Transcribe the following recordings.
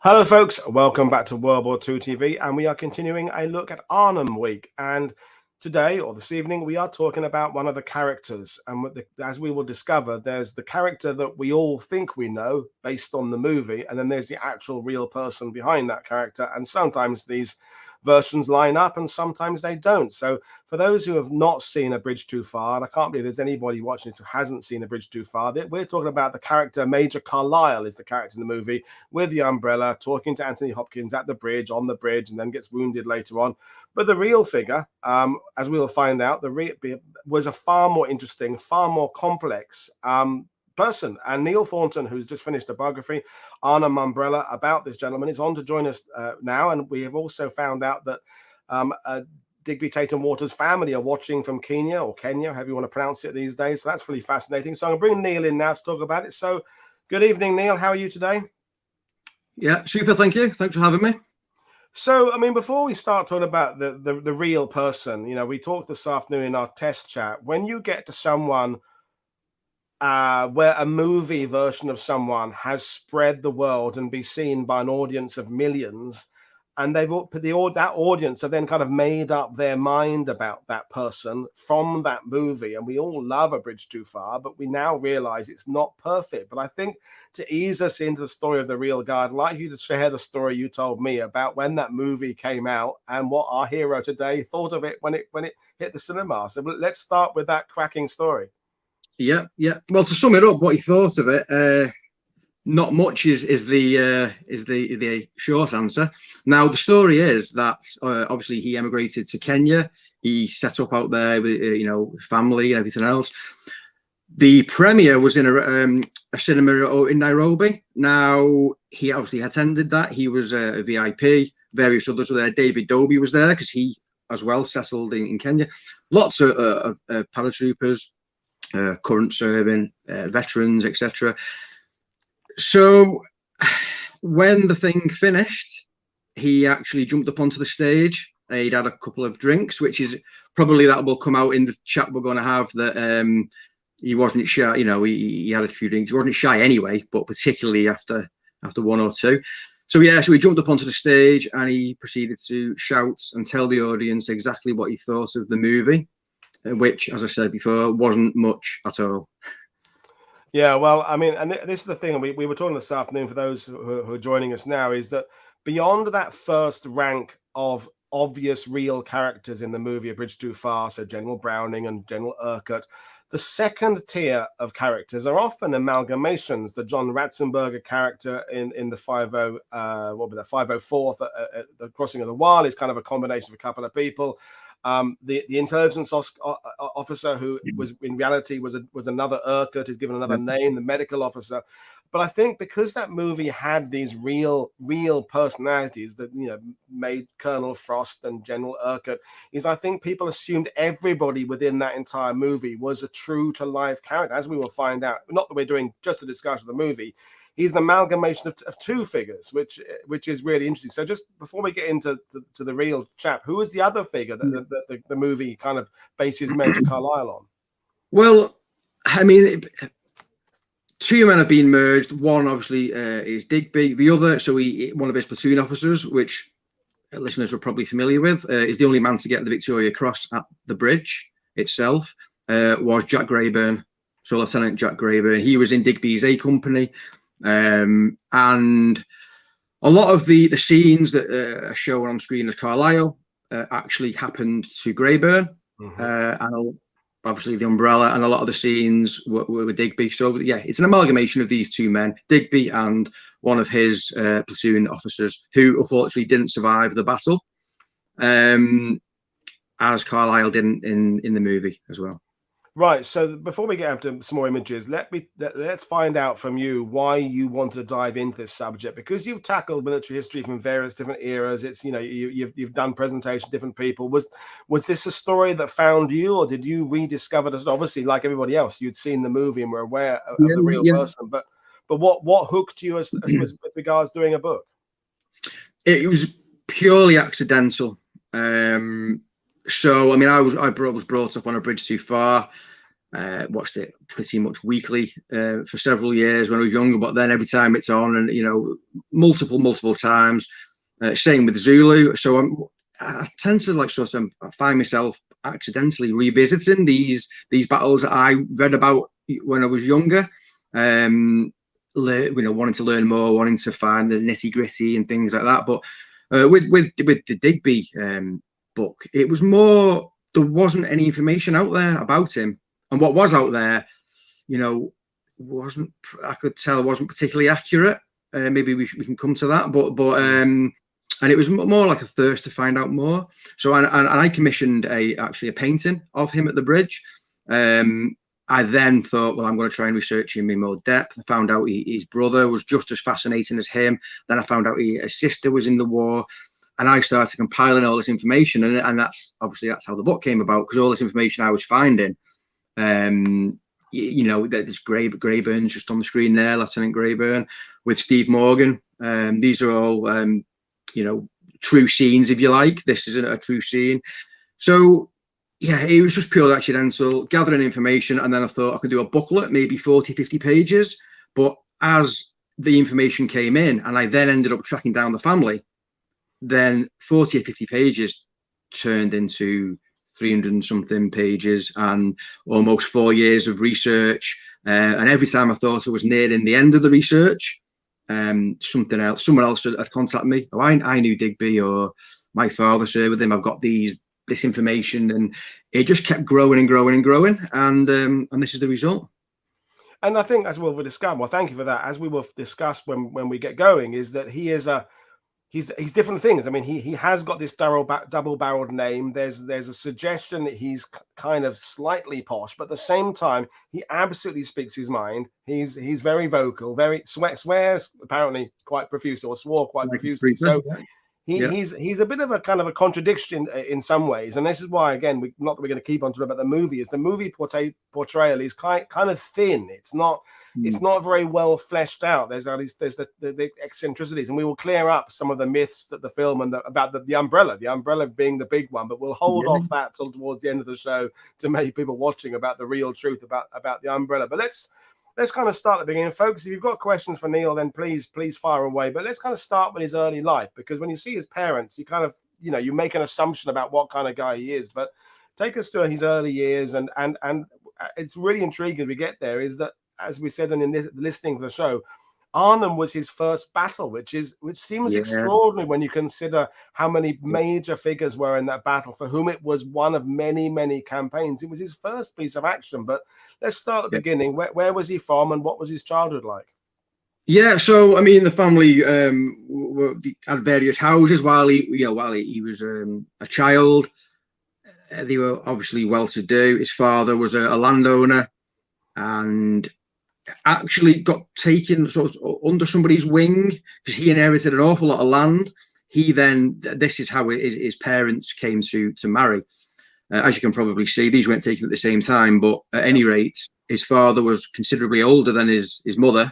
Hello, folks. Welcome back to World War II TV, and we are continuing a look at Arnhem Week. And today, or this evening, we are talking about one of the characters. And as we will discover, there's the character that we all think we know based on the movie, and then there's the actual real person behind that character. And sometimes these versions line up and sometimes they don't. So for those who have not seen A Bridge Too Far, and I can't believe there's anybody watching this who hasn't seen A Bridge Too Far, we're talking about the character Major Carlyle is the character in the movie with the umbrella, talking to Anthony Hopkins at the bridge, on the bridge, and then gets wounded later on. But the real figure, as we will find out, was a far more interesting, far more complex person. And Neil Thornton, who's just finished a biography, Arnhem Umbrella, about this gentleman, is on to join us now. And we have also found out that Digby Tatham Warter's family are watching from Kenya, or Kenya, however you want to pronounce it these days. So that's really fascinating. So I'm going to bring Neil in now to talk about it. So good evening, Neil. How are you today? Yeah, super. Thank you. Thanks for having me. So, I mean, before we start talking about the real person, you know, we talked this afternoon in our test chat. When you get to someone where a movie version of someone has spread the world and be seen by an audience of millions, and that audience have then kind of made up their mind about that person from that movie. And we all love A Bridge Too Far, but we now realize it's not perfect. But I think to ease us into the story of the real guy, I'd like you to share the story you told me about when that movie came out and what our hero today thought of it when it hit the cinema. So let's start with that cracking story. Yeah. Well, to sum it up, what he thought of it, not much is the short answer. Now, the story is that obviously he emigrated to Kenya. He set up out there with family and everything else. The premiere was in a cinema in Nairobi. Now, he obviously attended that. He was a VIP. Various others were there. David Dobie was there because he as well settled in Kenya. Lots of paratroopers, current serving, veterans, etc. So when the thing finished, he actually jumped up onto the stage. He'd had a couple of drinks, which is probably that will come out in the chat we're going to have, that he wasn't shy. You know, he had a few drinks. He wasn't shy anyway, but particularly after one or two. So yeah, so he jumped up onto the stage and he proceeded to shout and tell the audience exactly what he thought of the movie, which, as I said before, wasn't much at all. Yeah, well, I mean, and this is the thing we were talking this afternoon for those who are joining us now, is that beyond that first rank of obvious real characters in the movie A Bridge Too Far, so General Browning and General Urquhart, the second tier of characters are often amalgamations. The John Ratzenberger character in the 504th, the Crossing of the Wile, is kind of a combination of a couple of people. The intelligence officer, who was in reality was another Urquhart, is given another name, the medical officer. But I think because that movie had these real personalities that, you know, made Colonel Frost and General Urquhart, I think people assumed everybody within that entire movie was a true to life character, as we will find out. Not that we're doing just a discussion of the movie. He's an amalgamation of two figures, which is really interesting. So just before we get into the real chap, who is the other figure that the movie kind of bases Major Carlyle on? Well, I mean, two men have been merged. One obviously is Digby. The other, one of his platoon officers, which listeners were probably familiar with, is the only man to get the Victoria Cross at the bridge itself, was Jack Grayburn. So Lieutenant Jack Grayburn. He was in Digby's A Company. And a lot of the scenes that are shown on screen as Carlyle actually happened to Grayburn, and obviously the umbrella, and a lot of the scenes were with Digby. So yeah, it's an amalgamation of these two men, Digby and one of his platoon officers, who unfortunately didn't survive the battle, as Carlyle didn't in the movie as well. Right. So before we get into some more images, let's find out from you why you wanted to dive into this subject, because you've tackled military history from various different eras. It's, you know, you've done presentations to different people. Was this a story that found you, or did you rediscover this? Obviously, like everybody else, you'd seen the movie and were aware of the real person. But what hooked you as with regards doing a book? It was purely accidental. So I mean, I was brought up on A Bridge Too Far. Watched it pretty much weekly for several years when I was younger, but then every time it's on, and multiple times. Same with Zulu. So I tend to find myself accidentally revisiting these battles that I read about when I was younger. Wanting to learn more, wanting to find the nitty gritty and things like that. But with the Digby book, it was more, there wasn't any information out there about him. And what was out there, I could tell wasn't particularly accurate. Maybe we can come to that, and it was more like a thirst to find out more. So I commissioned actually a painting of him at the bridge. I then thought, well, I'm going to try and research him in more depth. I found out his brother was just as fascinating as him. Then I found out his sister was in the war. And I started compiling all this information. And that's how the book came about, because all this information I was finding, there's Greyburn just on the screen there, Lieutenant Greyburn, with Steve Morgan. These are all, true scenes, if you like. This isn't a true scene. So, yeah, it was just purely accidental, gathering information. And then I thought I could do a booklet, maybe 40, 50 pages. But as the information came in, and I then ended up tracking down the family, then 40 or 50 pages turned into 300 and something pages and almost 4 years of research. And every time I thought I was nearing the end of the research, someone else had contacted me. Oh, I knew Digby, or my father served with him. I've got this information, and it just kept growing and growing and growing. And this is the result. And I think, as we'll discuss, well, thank you for that. As we will discuss when we get going, is that he's different things. I mean, he has got this double-barreled name. There's a suggestion that he's kind of slightly posh, but at the same time, he absolutely speaks his mind. He's very vocal, very swears apparently quite profusely, or swore quite profusely. So he's a bit of a kind of a contradiction in some ways. And this is why, again, not that we're going to keep on talking about the movie, is the movie portrayal is kind of thin. It's not very well fleshed out. There's the eccentricities, and we will clear up some of the myths that the film and about the umbrella being the big one, but we'll hold off that till towards the end of the show to make people watching about the real truth about the umbrella. But let's kind of start at the beginning, folks. If you've got questions for Neil, then please fire away. But let's kind of start with his early life, because when you see his parents, you kind of you make an assumption about what kind of guy he is. But take us to his early years, and it's really intriguing. We get there is that, as we said in listening to the show, Arnhem was his first battle, which seems extraordinary when you consider how many major figures were in that battle, for whom it was one of many, many campaigns. It was his first piece of action. But let's start at the beginning. Where was he from, and what was his childhood like? Yeah, so I mean, the family had various houses while he was a child. They were obviously well-to-do. His father was a landowner, and actually got taken sort of under somebody's wing because he inherited an awful lot of land. This is how his parents came to marry. As you can probably see, these weren't taken at the same time, but at any rate, his father was considerably older than his mother.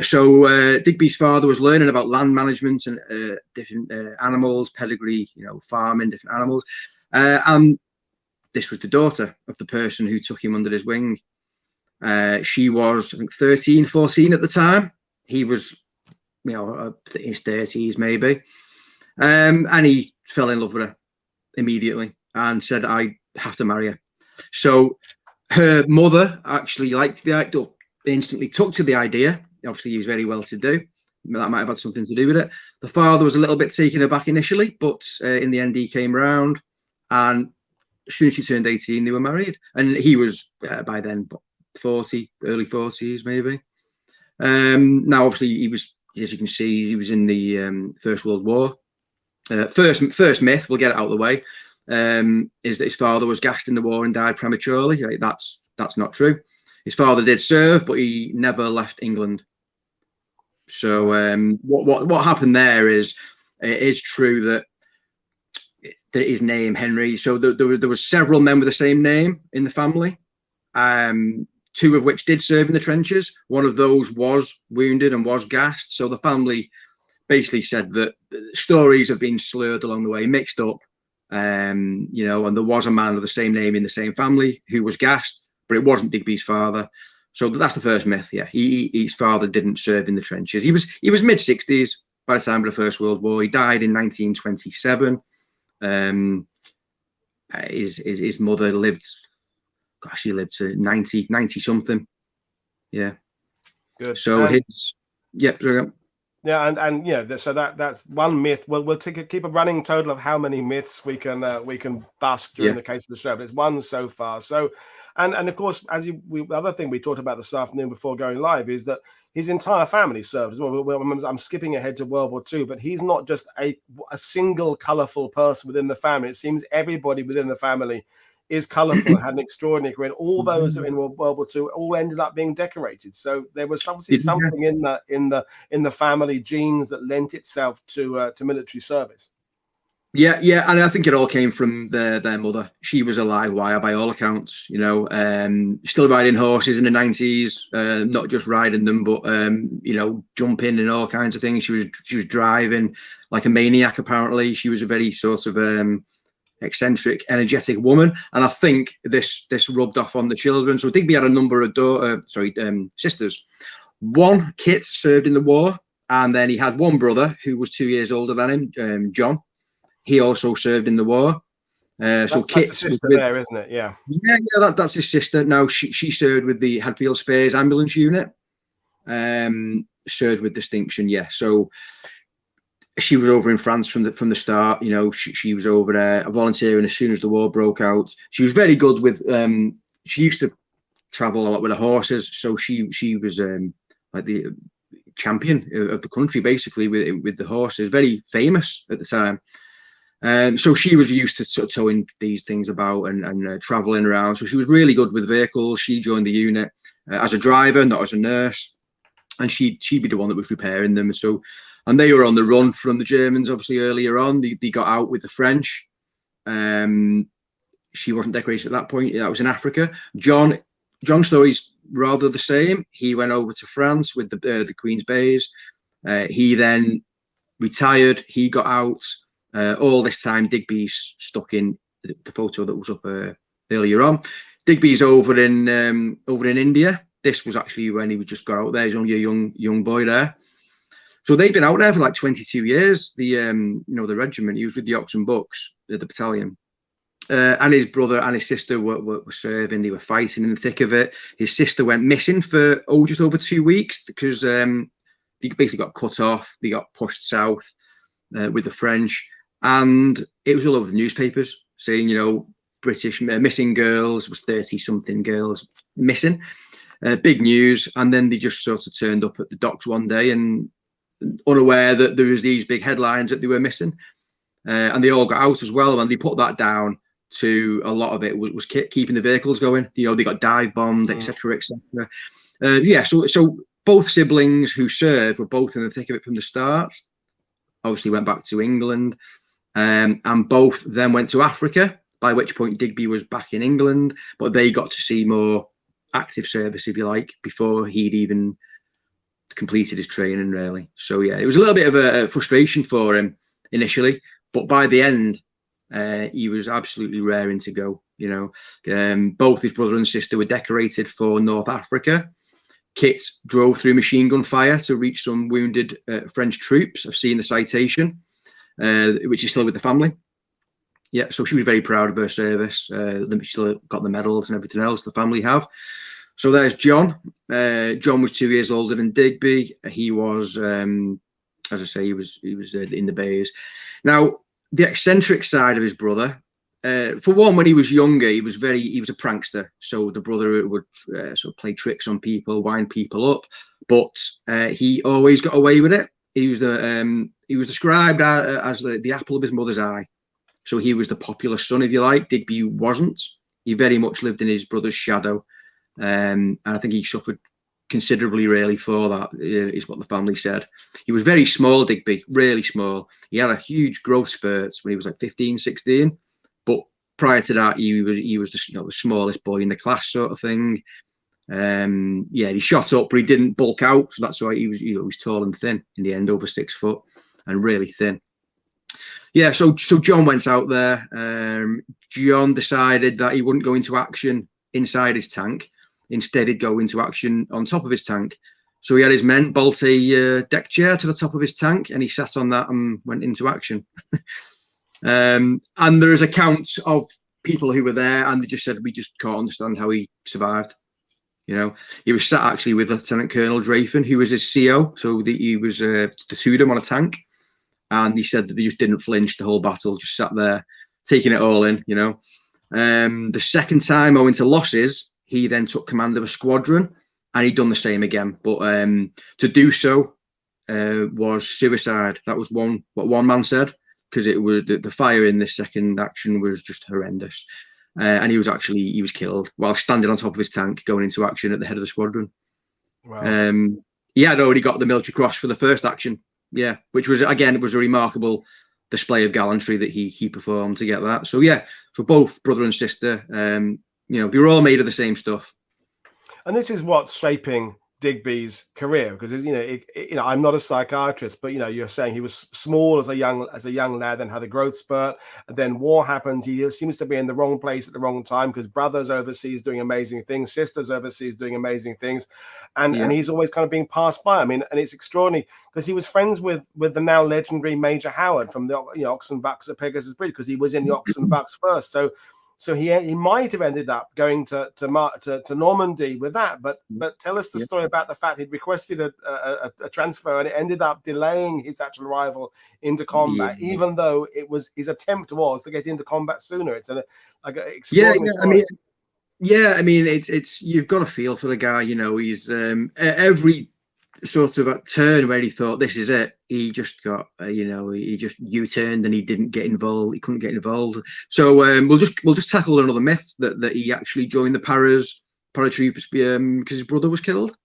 So Digby's father was learning about land management and different animals, pedigree, farming different animals. And this was the daughter of the person who took him under his wing. She was, I think, 13, 14 at the time. He was, in his 30s maybe. And he fell in love with her immediately and said, I have to marry her. So her mother actually liked the idea, instantly took to the idea. Obviously, he was very well to do. That might have had something to do with it. The father was a little bit taken aback initially, but in the end, he came round. And as soon as she turned 18, they were married. And he was, by then, 40, early 40s maybe. Now, obviously, he was, as you can see, he was in the First World War. First myth, we'll get it out of the way, is that his father was gassed in the war and died prematurely. Right? That's not true. His father did serve, but he never left England. So what happened there is, it is true that his name, Henry, so there was several men with the same name in the family, two of which did serve in the trenches. One of those was wounded and was gassed. So the family basically said that stories have been slurred along the way, mixed up, and there was a man of the same name in the same family who was gassed, but it wasn't Digby's father. So that's the first myth. Yeah, his father didn't serve in the trenches. He was mid-60s by the time of the First World War. He died in 1927. His mother lived, gosh, she lived to 90 something. Yeah. Good. So and, yeah, and yeah, so that's one myth. We'll keep a running total of how many myths we can bust during the case of the show, but it's one so far. So, and of course, the other thing we talked about this afternoon before going live is that his entire family served as well. I'm skipping ahead to World War II, but he's not just a single colourful person within the family. It seems everybody within the family is colourful and had an extraordinary career. All those in World War II all ended up being decorated. So there was obviously something in the family genes that lent itself to military service. Yeah, and I think it all came from their mother. She was a live wire by all accounts, you know, still riding horses in the 90s, not just riding them, but you know, jumping and all kinds of things. She was driving like a maniac, apparently. She was a very sort of eccentric, energetic woman, and I think this rubbed off on the children. So Digby had a number of sisters. One, Kit, served in the war, and then he had one brother who was 2 years older than him, John. He also served in the war. So Kit's sister there, isn't it? Yeah. Yeah, that's his sister. Now she served with the Hadfield Spears ambulance unit. Served with distinction. Yeah. So she was over in France from the start. You know, she was over there volunteering as soon as the war broke out. She was very good with. She used to travel a lot with the horses, so she was like the champion of the country, basically with the horses. Very famous at the time. So she was used to sort of towing these things about and traveling around. So she was really good with vehicles. She joined the unit as a driver, not as a nurse, and she'd be the one that was repairing them. So, and they were on the run from the Germans. Obviously, earlier on, they got out with the French. She wasn't decorated at that point. That was in Africa. John's story's rather the same. He went over to France with the Queen's Bays. He then retired. He got out. All this time, Digby's stuck in the photo that was up earlier on. Digby's over in India. This was actually when he just got out there. He's only a young boy there. So they've been out there for like 22 years. The regiment. He was with the Ox and Bucks, the battalion, and his brother and his sister were serving. They were fighting in the thick of it. His sister went missing for just over 2 weeks because they basically got cut off. They got pushed south with the French. And it was all over the newspapers saying, you know, British missing girls, was 30-something girls missing. Big news. And then they just sort of turned up at the docks one day and unaware that there was these big headlines that they were missing. And they all got out as well. And they put that down to a lot of it was keeping the vehicles going. You know, they got dive bombed, etc., etc. So both siblings who served were both in the thick of it from the start. Obviously went back to England. And both then went to Africa, by which point Digby was back in England, but they got to see more active service, if you like, before he'd even completed his training, really. So, yeah, it was a little bit of a frustration for him initially, but by the end, he was absolutely raring to go, you know. Both his brother and sister were decorated for North Africa. Kit drove through machine gun fire to reach some wounded French troops. I've seen the citation. Which is still with the family. Yeah, so she was very proud of her service. She still got the medals and everything else the family have. So there's John. John was 2 years older than Digby. He was, as I say, he was in the Bays. Now, the eccentric side of his brother. For one, when he was younger, he was a prankster. So the brother would sort of play tricks on people, wind people up, but he always got away with it. He was described as the apple of his mother's eye. So he was the popular son, if you like. Digby wasn't. He very much lived in his brother's shadow. And I think he suffered considerably, really, for that, is what the family said. He was very small, Digby, really small. He had a huge growth spurt when he was like 15, 16. But prior to that, he was the smallest boy in the class, sort of thing. He shot up, but he didn't bulk out, so that's why he was tall and thin in the end, over 6 foot and really thin. Yeah, so John went out there. John decided that he wouldn't go into action inside his tank. Instead, he'd go into action on top of his tank. So he had his men bolt a deck chair to the top of his tank, and he sat on that and went into action. And there is accounts of people who were there, and they just said, we just can't understand how he survived. You know, he was sat actually with Lieutenant Colonel Drayton, who was his CO. So he was tattooed him on a tank. And he said that they just didn't flinch the whole battle, just sat there taking it all in, you know. The second time, owing to losses, he then took command of a squadron, and he'd done the same again. But to do so was suicide. That was what one man said, because it was the fire in this second action was just horrendous. And he was killed while standing on top of his tank, going into action at the head of the squadron. Wow. He had already got the military cross for the first action. Yeah, which was, again, it was a remarkable display of gallantry that he performed to get that. So yeah, so both brother and sister, you know, they were all made of the same stuff. And this is what's shaping Digby's career, because you know, I'm not a psychiatrist, but you know, you're saying he was small as a young lad, and had a growth spurt, and then war happens. He seems to be in the wrong place at the wrong time, because brothers overseas doing amazing things, sisters overseas doing amazing things, and he's always kind of being passed by. I mean, and it's extraordinary because he was friends with the now legendary Major Howard from the Ox and Bucks at Pegasus Bridge, because he was in the Ox and Bucks first. So he might have ended up going to Normandy with that, but tell us the story about the fact he'd requested a transfer, and it ended up delaying his actual arrival into combat, even though it was his attempt was to get into combat sooner. It's an extraordinary story. I mean, it's you've got to feel for the guy. You know, he's every sort of a turn where he thought this is it, he just got he just U-turned and he didn't get involved. He couldn't get involved. So we'll just tackle another myth that he actually joined the paratroopers because his brother was killed.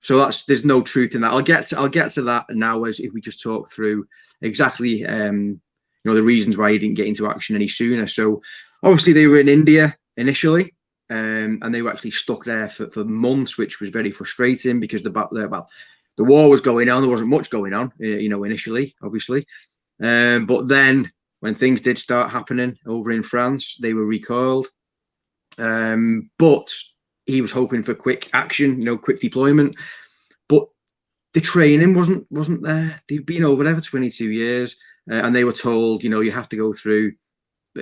So there's no truth in that. I'll get to that now, as if we just talk through exactly the reasons why he didn't get into action any sooner. So obviously they were in India initially. And they were actually stuck there for months, which was very frustrating because the war was going on. There wasn't much going on, initially, obviously. But then when things did start happening over in France, they were recalled. But he was hoping for quick action, quick deployment. But the training wasn't there. They've been over there for 22 years, and they were told, you have to go through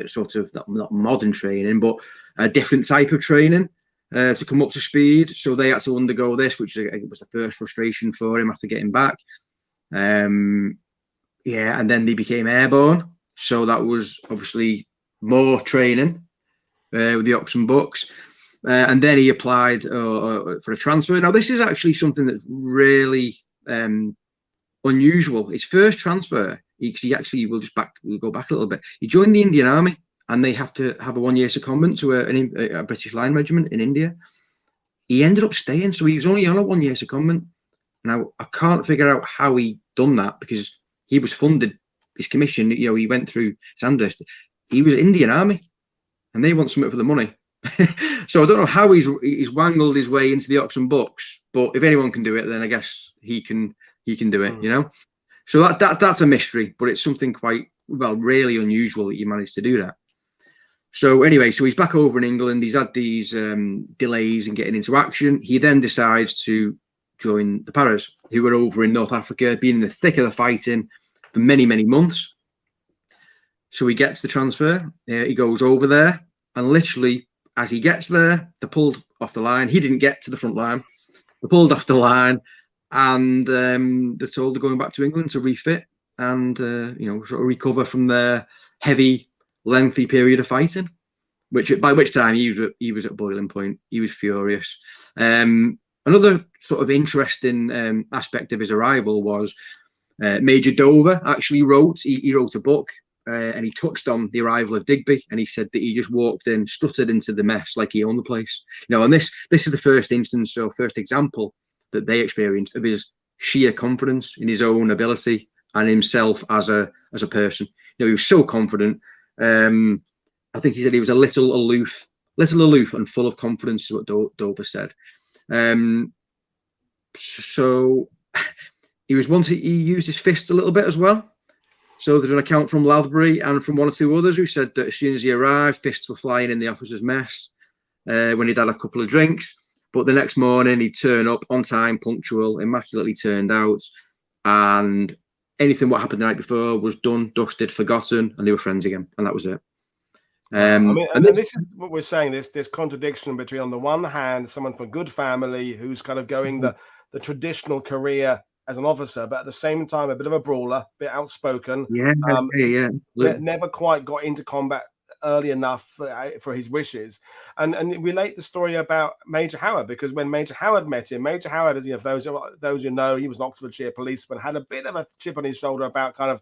sort of not modern training, but a different type of training to come up to speed. So they had to undergo this, which was the first frustration for him after getting back. And then they became airborne. So that was obviously more training with the Ox and Bucks. And then he applied for a transfer. Now, this is actually something that's really unusual. His first transfer, he actually we'll go back a little bit. He joined the Indian Army, and they have to have a 1-year secondment to a British line regiment in India. He ended up staying, so he was only on a 1-year secondment. Now, I can't figure out how he done that, because he was funded, his commission, he went through Sandhurst. He was Indian Army, and they want something for the money. So I don't know how he's wangled his way into the Ox and Bucks, but if anyone can do it, then I guess he can do it, So that's a mystery, but it's something quite, really unusual that you managed to do that. So anyway, so he's back over in England. He's had these delays in getting into action. He then decides to join the Paras, who were over in North Africa, being in the thick of the fighting for many, many months. So he gets the transfer. He goes over there, and literally, as he gets there, they're pulled off the line. He didn't get to the front line. They're pulled off the line, and they're told they're going back to England to refit and sort of recover from their heavy, lengthy period of fighting, by which time he was at boiling point. He was furious. Another sort of interesting aspect of his arrival was Major Dover actually wrote a book, and he touched on the arrival of Digby, and he said that he just walked in, strutted into the mess like he owned the place. And this is the first instance, or first example that they experienced of his sheer confidence in his own ability and himself as a person. He was so confident. I think he said he was a little aloof and full of confidence, is what Dover said. So he used his fist a little bit as well. So there's an account from Lathbury and from one or two others who said that as soon as he arrived, fists were flying in the officers' mess. when he'd had a couple of drinks. But the next morning he'd turn up on time, punctual, immaculately turned out, and anything what happened the night before was done, dusted, forgotten, and they were friends again, and that was it. I mean, and this is what we're saying. This contradiction between, on the one hand, someone from a good family who's kind of going the traditional career as an officer, but at the same time a bit of a brawler, a bit outspoken. Never quite got into combat early enough for his wishes, and relate the story about Major Howard, because when Major Howard met him, Major Howard, you know, those who know, he was an Oxfordshire policeman, had a bit of a chip on his shoulder about kind of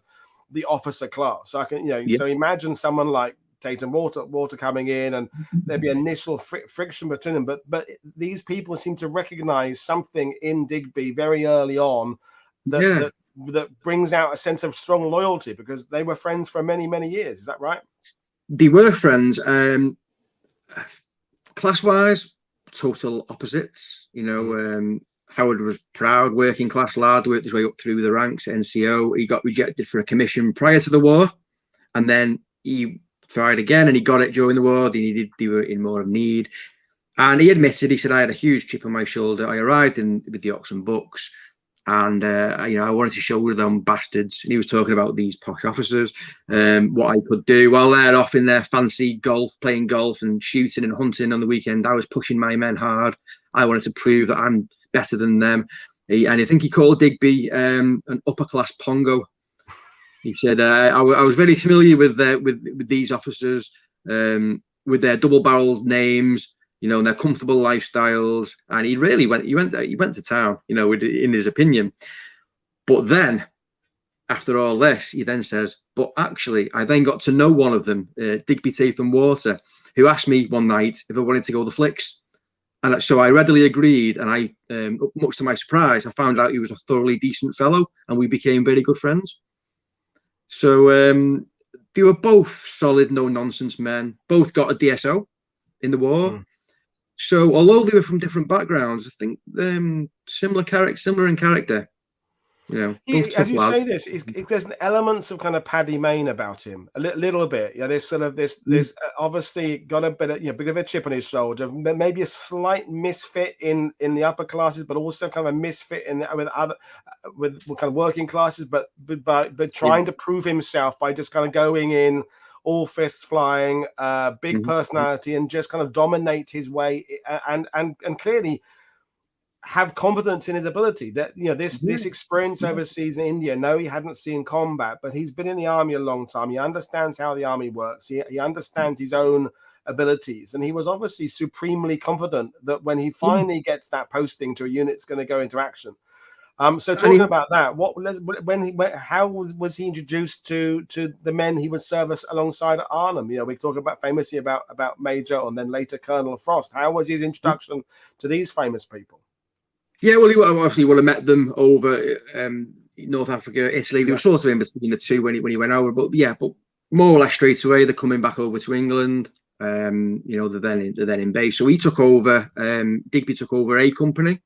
the officer class. So I can, you know, so imagine someone like Tatham Warter coming in, and there'd be initial friction between them. But these people seem to recognize something in Digby very early on that brings out a sense of strong loyalty, because they were friends for many, many years. Is that right? They were friends. Class-wise, total opposites. You know, Howard was proud working class lad, worked his way up through the ranks at NCO. He got rejected for a commission prior to the war, and then he tried again, and he got it during the war. They were in more of need, and he admitted, he said, I had a huge chip on my shoulder. I arrived with the Oxen books, and you know, I wanted to show them bastards. And he was talking about these posh officers, what I could do while they're off in their fancy playing golf and shooting and hunting on the weekend. I was pushing my men hard. I wanted to prove that I'm better than them. And I think he called Digby an upper class pongo. He said, I was very familiar with these officers, with their double-barreled names, you know, and their comfortable lifestyles. And he really went to town, you know, in his opinion. But then, after all this, he then says, but actually, I then got to know one of them, Digby Tatham Warter, who asked me one night if I wanted to go to the flicks. And so I readily agreed, and I, much to my surprise, I found out he was a thoroughly decent fellow, and we became very good friends. So they were both solid, no-nonsense men. Both got a DSO in the war. So although they were from different backgrounds, I think similar in character. You know, as you say this, there's elements of kind of Paddy Mayne about him, a little bit. Yeah, there's sort of this obviously got a bit of a chip on his shoulder, maybe a slight misfit in the upper classes, but also kind of a misfit with kind of working classes, but trying to prove himself by just kind of going in, all fists flying, big personality, and just kind of dominate his way, and clearly have confidence in his ability. That, you know, this experience overseas in India. No, he hadn't seen combat, but he's been in the army a long time. He understands how the army works. He understands his own abilities, and he was obviously supremely confident that when he finally gets that posting to a unit, it's going to go into action. So talking about that, how was he introduced to the men he would service alongside at Arnhem? You know, we talk about famously about Major and then later Colonel Frost. How was his introduction to these famous people? Yeah, well, he obviously would have met them over North Africa, Italy. They were sort of in between the two when he went over, but more or less straight away they're coming back over to England. You know, they're then in base. So he took over. Digby took over A Company,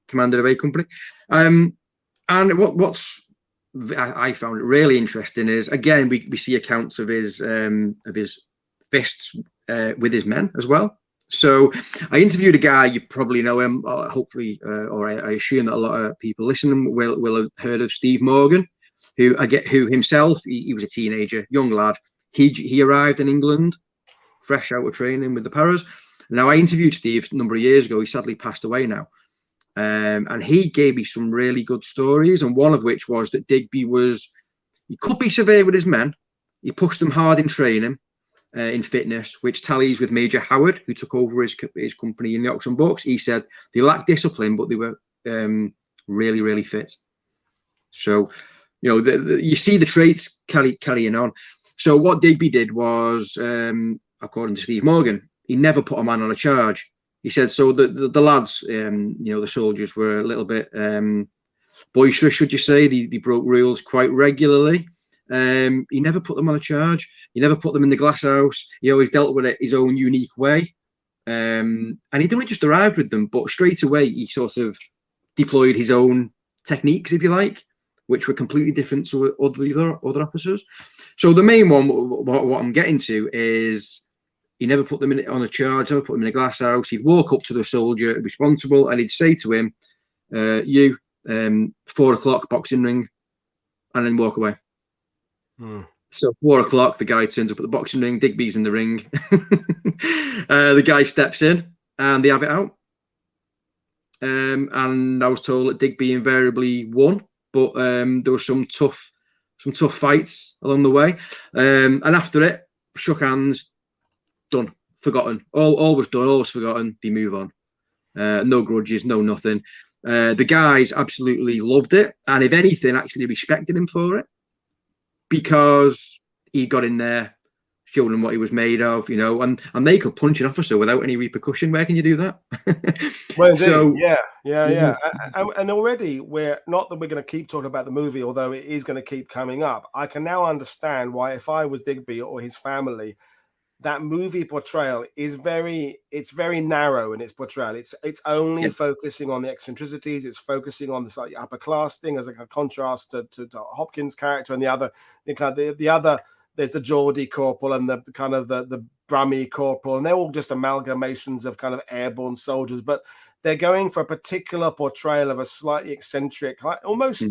commander of A Company. And what's I found it really interesting is, again, we see accounts of his fists with his men as well. So I interviewed a guy, you probably know him, hopefully, or I assume that a lot of people listening will have heard of Steve Morgan, who himself, he was a teenager, young lad. He arrived in England, fresh out of training with the Paras. Now, I interviewed Steve a number of years ago. He sadly passed away now. And he gave me some really good stories, and one of which was that Digby he could be severe with his men. He pushed them hard in training, in fitness, which tallies with Major Howard, who took over his company in the Oxen books. He said they lacked discipline, but they were really, really fit. So, you know, you see the traits carrying on. So what Digby did was, according to Steve Morgan, he never put a man on a charge. He said, so the lads, you know, the soldiers were a little bit boisterous, should you say. They broke rules quite regularly. He never put them on a charge. He never put them in the glass house. He always dealt with it his own unique way. And he'd only just arrived with them, but straight away he sort of deployed his own techniques, if you like, which were completely different to other officers. So the main one, what I'm getting to is, He never put them on a charge, never put them in a glass house. He'd walk up to the soldier responsible and he'd say to him, 4 o'clock boxing ring, and then walk away. So 4 o'clock, the guy turns up at the boxing ring, Digby's in the ring. The guy steps in and they have it out. And I was told that Digby invariably won, but there were some tough fights along the way. And after it, shook hands, done, forgotten. All was done, all was forgotten. They move on. No grudges, no nothing. The guys absolutely loved it, and if anything, actually respected him for it, because he got in there, showed them what he was made of, you know, and they could punch an officer without any repercussion. Where can you do that? Well, so yeah. And already we're not that we're going to keep talking about the movie, although it is going to keep coming up. I can now understand why, if I was Digby or his family, that movie portrayal is very narrow in its portrayal. It's only focusing on the eccentricities. It's focusing on the slightly upper class thing as a contrast to Hopkins' character, and the other there's the Geordie corporal and the kind of the Brummie corporal, and they're all just amalgamations of kind of airborne soldiers, but they're going for a particular portrayal of a slightly eccentric, like almost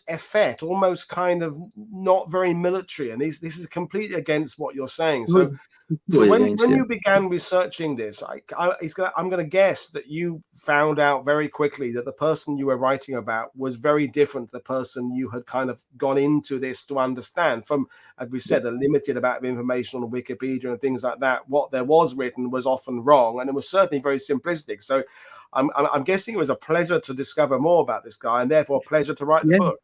effete, almost kind of not very military. And this is completely against what you're saying. So when you began researching this, I'm going to guess that you found out very quickly that the person you were writing about was very different to the person you had kind of gone into this to understand. From, as we said, a limited amount of information on Wikipedia and things like that, what there was written was often wrong, and it was certainly very simplistic. So I'm guessing it was a pleasure to discover more about this guy, and therefore a pleasure to write the book.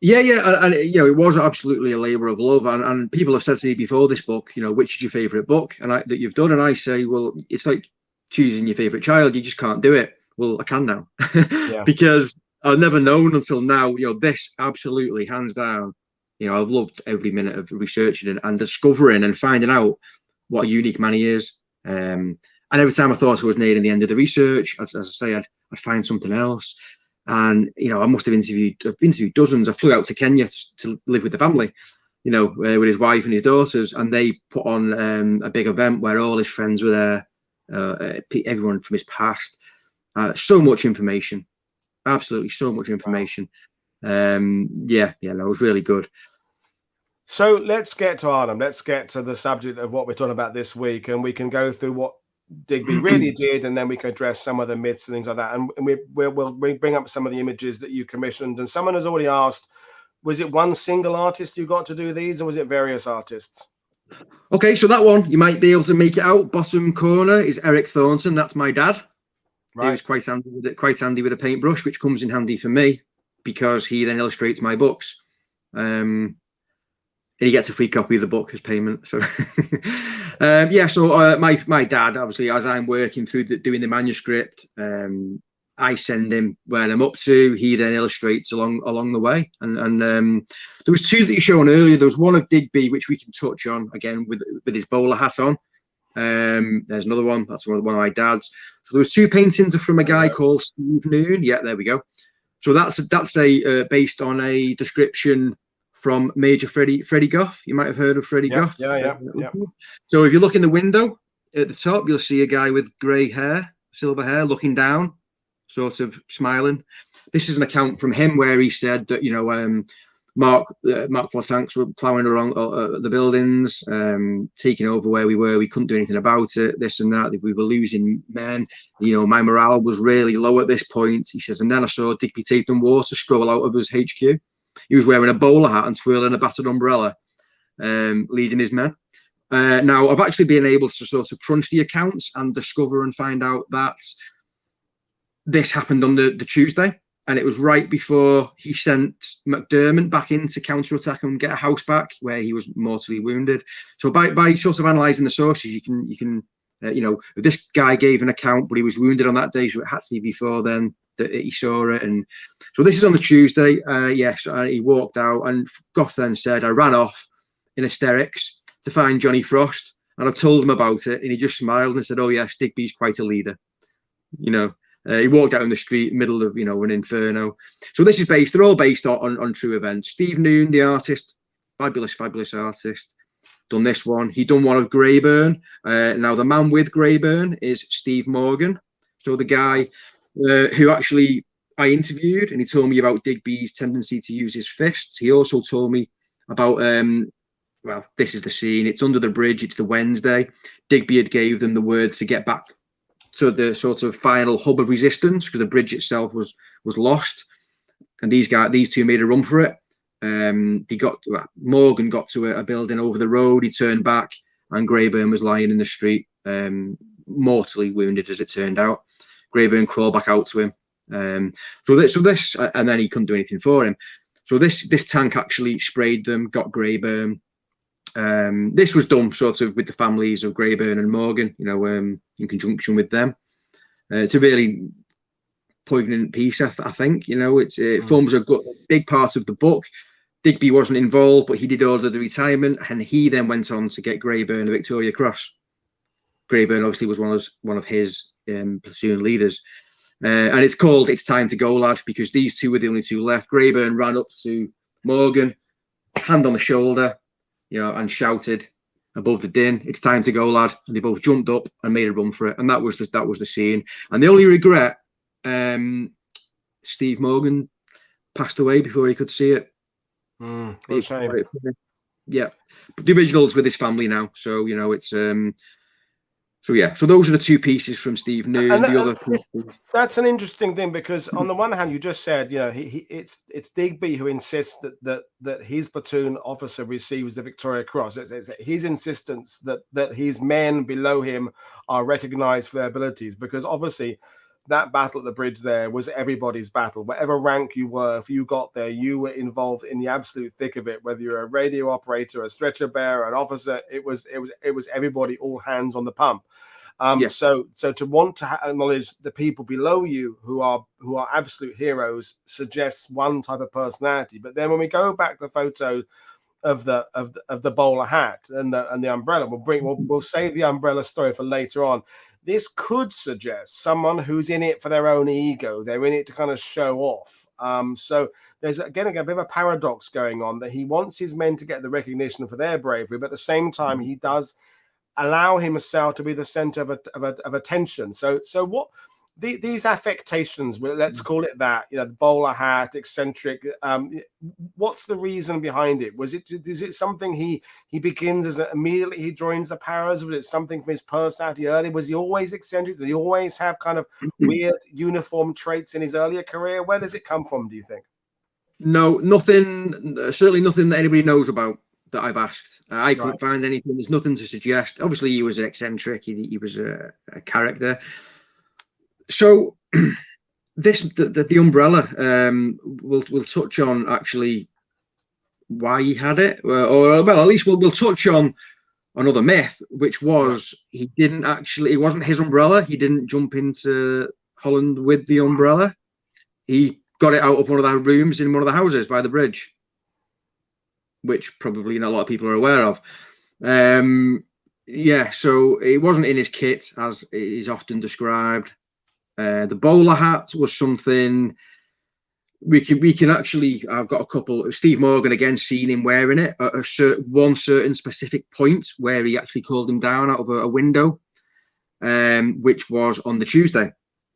Yeah, and you know, it was absolutely a labour of love, and people have said to me before this book, you know, which is your favourite book that you've done, and I say, well, it's like choosing your favourite child. You just can't do it. Well, I can now, because I've never known until now. You know, this absolutely, hands down. You know, I've loved every minute of researching it and discovering and finding out what a unique man he is. And every time I thought I was nearing the end of the research, as I say, I'd find something else. And, you know, I must have interviewed dozens. I flew out to Kenya to live with the family, you know, with his wife and his daughters. And they put on a big event where all his friends were there, everyone from his past. So much information, absolutely so much information. No, it was really good. So let's get to Arnhem. Let's get to the subject of what we're talking about this week. And we can go through what Digby really did, and then we can address some of the myths and things like that. And we'll bring up some of the images that you commissioned. And someone has already asked, was it one single artist you got to do these, or was it various artists? Okay, so that one, you might be able to make it out. Bottom corner is Eric Thornton. That's my dad. Right. He was quite handy with a paintbrush, which comes in handy for me because he then illustrates my books. And he gets a free copy of the book as payment. So my dad, obviously, as I'm working through doing the manuscript, I send him where I'm up to. He then illustrates along the way. And there was two that you shown earlier. There was one of Digby, which we can touch on again with his bowler hat on. There's another one. That's one of my dad's. So there was two paintings from a guy called Steve Noon. Yeah, there we go. So that's based on a description from Major Freddie Goff. You might have heard of Freddie Goff. Yeah. So if you look in the window at the top, you'll see a guy with grey hair, silver hair, looking down, sort of smiling. This is an account from him where he said that, you know, Mark Flotanks were ploughing around the buildings, taking over where we were. We couldn't do anything about it, this and that. We were losing men. You know, my morale was really low at this point. He says, and then I saw Digby Tatham Warter stroll out of his HQ. He was wearing a bowler hat and twirling a battered umbrella, leading his men. Now, I've actually been able to sort of crunch the accounts and discover and find out that this happened on the Tuesday, and it was right before he sent McDermott back in to counterattack and get a house back where he was mortally wounded. So by sort of analysing the sources, you can you know, this guy gave an account, but he was wounded on that day, so it had to be before then that he saw it. And so this is on the Tuesday. Yes, he walked out, and Goff then said, I ran off in hysterics to find Johnny Frost, and I told him about it, and he just smiled and said, oh yes, Digby's quite a leader. You know, he walked out in the street, middle of, you know, an inferno. So this is they're all based on true events. Steve Noon, the artist, fabulous artist. done this one. He done one of Greyburn. Now the man with Greyburn is Steve Morgan. So the guy who actually I interviewed, and he told me about Digby's tendency to use his fists. He also told me about, well, this is the scene. It's under the bridge. It's the Wednesday. Digby had gave them the word to get back to the sort of final hub of resistance because the bridge itself was lost. And these two made a run for it. Morgan got to a building over the road. He turned back, and Greyburn was lying in the street, mortally wounded, as it turned out. Greyburn crawled back out to him. So this, and then he couldn't do anything for him. So this tank actually sprayed them, got Greyburn. This was done sort of with the families of Greyburn and Morgan, you know, in conjunction with them. It's a really poignant piece, I think. You know, it forms a big part of the book. Digby wasn't involved, but he did order the retirement, and he then went on to get Greyburn a Victoria Cross. Greyburn obviously was one of his platoon leaders. And it's called "It's Time to Go, Lad," because these two were the only two left. Greyburn ran up to Morgan, hand on the shoulder, you know, and shouted above the din, "It's time to go, lad!" And they both jumped up and made a run for it. And that was the scene. And the only regret, Steve Morgan passed away before he could see it. What a shame. Yeah, but the original's with his family now, so you know it's So yeah, so those are the two pieces from Steve New. That's an interesting thing, because on the one hand, you just said, you know, it's Digby who insists that his platoon officer receives the Victoria Cross. It's his insistence that his men below him are recognised for their abilities, because obviously that battle at the bridge there was everybody's battle. Whatever rank you were, if you got there, you were involved in the absolute thick of it. Whether you're a radio operator, a stretcher bearer, an officer, it was everybody, all hands on the pump. So to want to acknowledge the people below you who are absolute heroes suggests one type of personality. But then when we go back to the photo of the bowler hat and the umbrella, we'll save the umbrella story for later on. This could suggest someone who's in it for their own ego. They're in it to kind of show off. So there's again a bit of a paradox going on, that he wants his men to get the recognition for their bravery, but at the same time he does allow himself to be the center of attention. So what these affectations, let's call it that, you know, the bowler hat, eccentric, what's the reason behind it? Is it something he begins as immediately he joins the Paras? Was it something from his personality early? Was he always eccentric? Did he always have kind of weird uniform traits in his earlier career? Where does it come from, do you think? No, nothing, certainly nothing that anybody knows about that I've asked. I couldn't find anything. There's nothing to suggest. Obviously he was an eccentric, he was a character. So the umbrella, we'll touch on actually why he had it, or well, at least we'll touch on another myth, which was it wasn't his umbrella. He didn't jump into Holland with the umbrella. He got it out of one of the rooms in one of the houses by the bridge, which probably not a lot of people are aware of. Yeah, so it wasn't in his kit as is often described. The bowler hat was something we can actually, I've got a couple. Steve Morgan again seen him wearing it at one certain specific point where he actually called him down out of a window, which was on the Tuesday.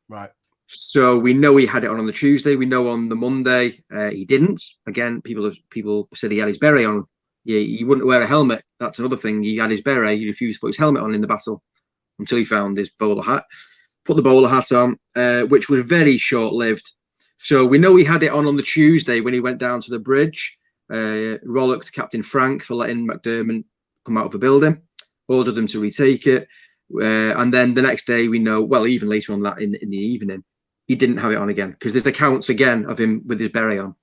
Right. So we know he had it on the Tuesday. We know on the Monday he didn't. Again, people said he had his beret on. Yeah, he wouldn't wear a helmet. That's another thing. He had his beret. He refused to put his helmet on in the battle until he found his bowler hat. Put the bowler hat on, which was very short-lived. So we know he had it on the Tuesday when he went down to the bridge. Rollocked Captain Frank for letting McDermott come out of the building. Ordered them to retake it. And then the next day we know, well, even later on that in the evening, he didn't have it on again, because there's accounts again of him with his beret on.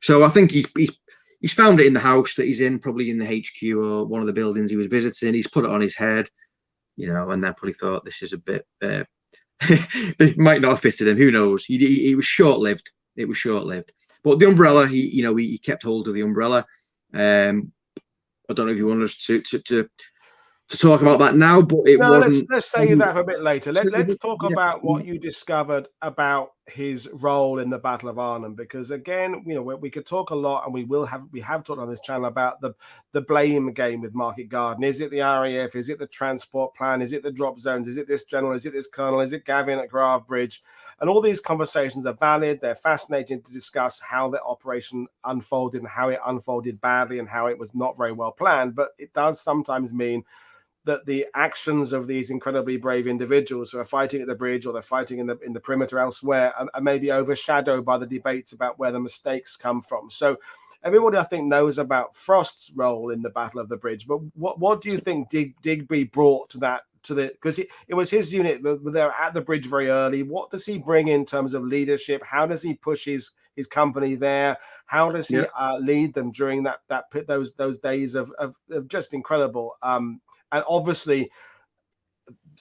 So I think he's found it in the house that he's in, probably in the HQ or one of the buildings he was visiting. He's put it on his head, you know, and then probably thought this is a bit, it might not have fitted him. Who knows? He was short-lived. It was short-lived. But the umbrella, he kept hold of the umbrella. I don't know if you want us to to talk about that now, but it No, wasn't. let's save that for a bit later. Let's talk Yeah, about what you discovered about his role in the Battle of Arnhem, because again, we could talk a lot, and we have talked on this channel about the blame game with Market Garden. Is it the RAF? Is it the transport plan? Is it the drop zones? Is it this general? Is it this colonel? Is it Gavin at Grave Bridge? And all these conversations are valid. They're fascinating to discuss how the operation unfolded and how it unfolded badly and how it was not very well planned. But it does sometimes mean that the actions of these incredibly brave individuals who are fighting at the bridge or they're fighting in the perimeter elsewhere are maybe overshadowed by the debates about where the mistakes come from. So everybody, I think, knows about Frost's role in the Battle of the Bridge, but what do you think Digby brought to that, because it was his unit, they're at the bridge very early. What does he bring in terms of leadership? How does he push his company there? How does he lead them during those days of just incredible and obviously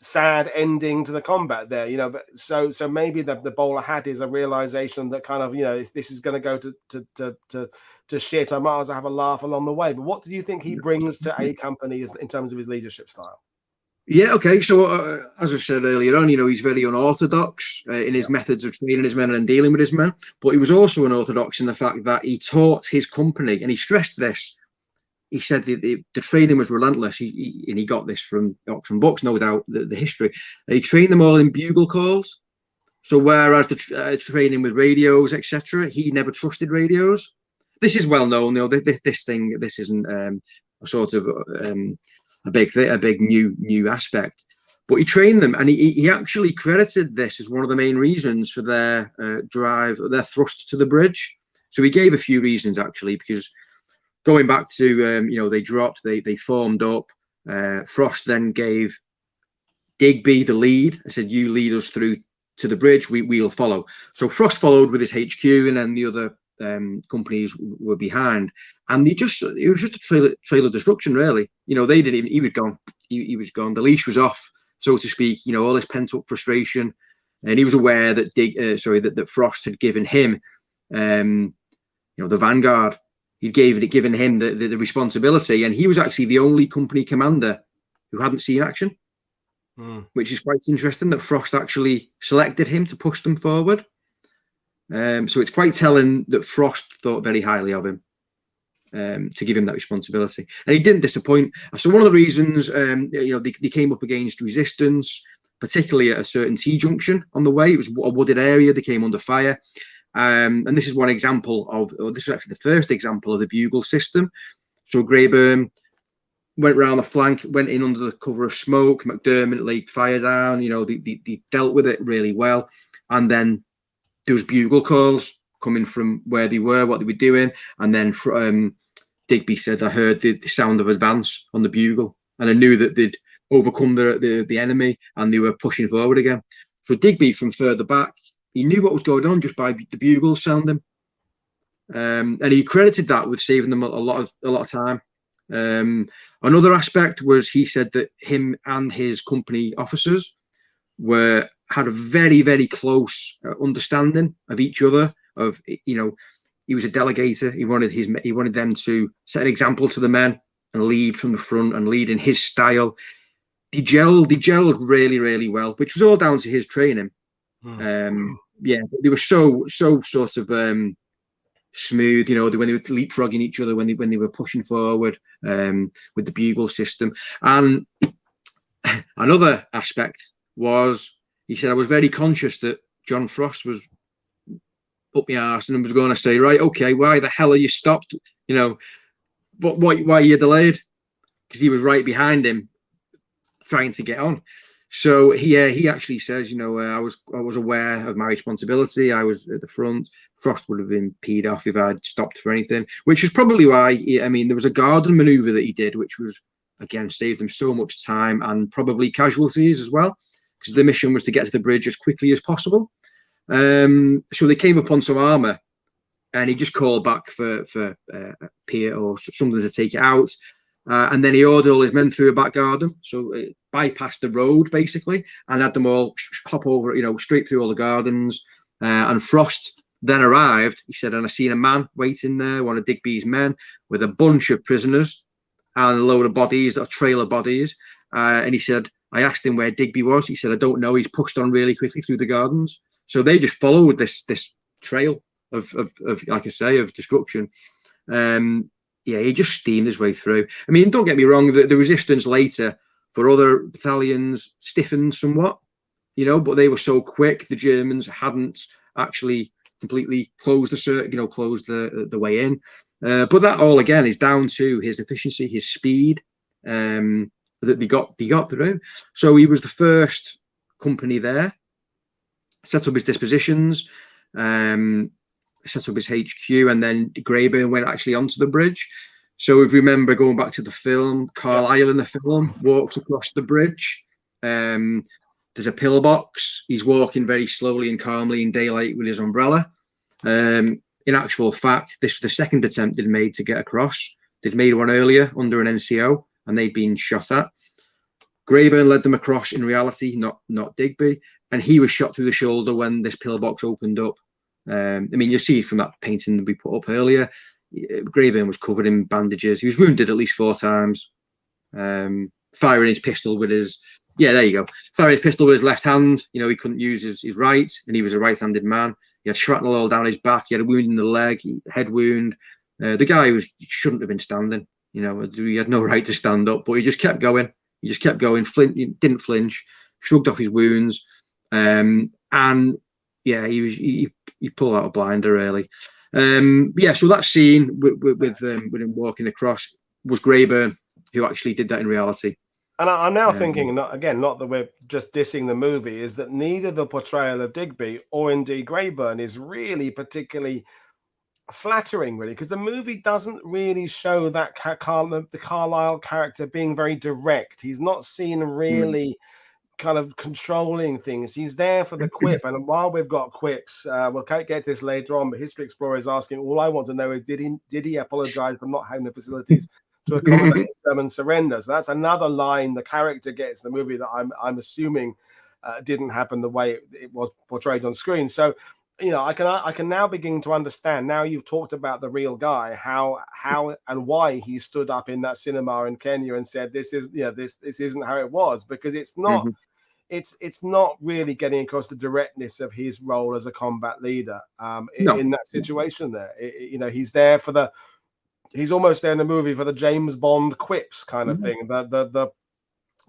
sad ending to the combat there, but so maybe the bowler hat is a realization that kind of, this is going to go to shit. I might as well have a laugh along the way. But what do you think he brings to a company in terms of his leadership style? Yeah, okay. So as I said earlier on, he's very unorthodox in his methods of training his men and dealing with his men, but he was also unorthodox in the fact that he taught his company, and he stressed this. He said the training was relentless, and he got this from books, no doubt, the history. He trained them all in bugle calls. So whereas the training with radios, etc., he never trusted radios. This is well known. This isn't a sort of a big new aspect. But he trained them, and he actually credited this as one of the main reasons for their their thrust to the bridge. So he gave a few reasons actually, because going back to, they dropped, they formed up. Frost then gave Digby the lead. I said, you lead us through to the bridge, we'll follow. So Frost followed with his HQ, and then the other companies were behind. And it was just a trail of destruction, really. They didn't even, he was gone. The leash was off, so to speak, all this pent up frustration. And he was aware that that Frost had given him, the vanguard. He'd given him the responsibility, and he was actually the only company commander who hadn't seen action, which is quite interesting that Frost actually selected him to push them forward. So it's quite telling that Frost thought very highly of him to give him that responsibility, and he didn't disappoint. So one of the reasons, they came up against resistance, particularly at a certain T-junction on the way. It was a wooded area. They came under fire. And this is one example this is actually the first example of the bugle system. So Greyburn went round the flank, went in under the cover of smoke. McDermott laid fire down. They dealt with it really well. And then there was bugle calls coming from where they were, what they were doing. And then Digby said, I heard the sound of advance on the bugle, and I knew that they'd overcome the enemy and they were pushing forward again. So Digby from further back, he knew what was going on just by the bugles sounding, and he credited that with saving them a lot of time. Another aspect was, he said that him and his company officers had a very, very close understanding of each other. He was a delegator. He wanted them to set an example to the men and lead from the front and lead in his style. They gelled really, really well, which was all down to his training. They were so sort of smooth, when they were leapfrogging each other, when they were pushing forward with the bugle system. And another aspect was, he said, I was very conscious that John Frost was up my arse and was going to say, right, okay, why the hell are you stopped? But why are you delayed? Because he was right behind him, trying to get on. So he actually says, I was aware of my responsibility. I was at the front. Frost would have been peed off if I'd stopped for anything, which is probably why, there was a garden maneuver that he did, which was, again, saved them so much time and probably casualties as well, because the mission was to get to the bridge as quickly as possible. So they came upon some armor, and he just called back for Pier or something to take it out. And then he ordered all his men through a back garden, so it bypassed the road basically, and had them all hop over, straight through all the gardens. And Frost then arrived. He said, and I seen a man waiting there, one of Digby's men, with a bunch of prisoners and a load of bodies, a trail of bodies. And he said, I asked him where Digby was. He said, I don't know. He's pushed on really quickly through the gardens. So they just followed this trail of like I say, of destruction. Yeah, he just steamed his way through. I mean, don't get me wrong, the resistance later for other battalions stiffened somewhat, you know, but they were so quick, the Germans hadn't actually completely closed closed the way in. But that all again is down to his efficiency, his speed, that they got through. So he was the first company there, set up his dispositions, set up his HQ, and then Greyburn went actually onto the bridge. So if you remember going back to the film, Carlisle in the film walks across the bridge. There's a pillbox. He's walking very slowly and calmly in daylight with his umbrella. In actual fact, this was the second attempt they'd made to get across. They'd made one earlier under an NCO, and they'd been shot at. Greyburn led them across in reality, not Digby, and he was shot through the shoulder when this pillbox opened up. I mean, you'll see from that painting that we put up earlier, Greyburn was covered in bandages. He was wounded at least 4 times. Firing his pistol with his, there you go. Firing his pistol with his left hand. You know, he couldn't use his right, and he was a right-handed man. He had shrapnel all down his back. He had a wound in the leg, head wound. The guy shouldn't have been standing. You know, he had no right to stand up, but he just kept going. He just kept going. He didn't flinch. Shrugged off his wounds, and yeah, he pulled out a blinder really. So that scene with him walking across was Greyburn who actually did that in reality. And I'm now thinking, not that we're just dissing the movie, is that neither the portrayal of Digby or indeed Greyburn is really particularly flattering, really, because the movie doesn't really show that the Carlisle character being very direct. He's not seen really kind of controlling things. He's there for the quip, and while we've got quips, we'll get this later on, but History Explorer is asking, all I want to know is, did he apologize for not having the facilities to accommodate German surrender? So that's another line the character gets in the movie that I'm assuming didn't happen the way it was portrayed on screen. So, you know, I can now begin to understand. Now you've talked about the real guy, how and why he stood up in that cinema in Kenya and said, this isn't how it was, because it's not. It's not really getting across the directness of his role as a combat leader in that situation there. He's there for he's almost there in the movie for the James Bond quips kind of thing, the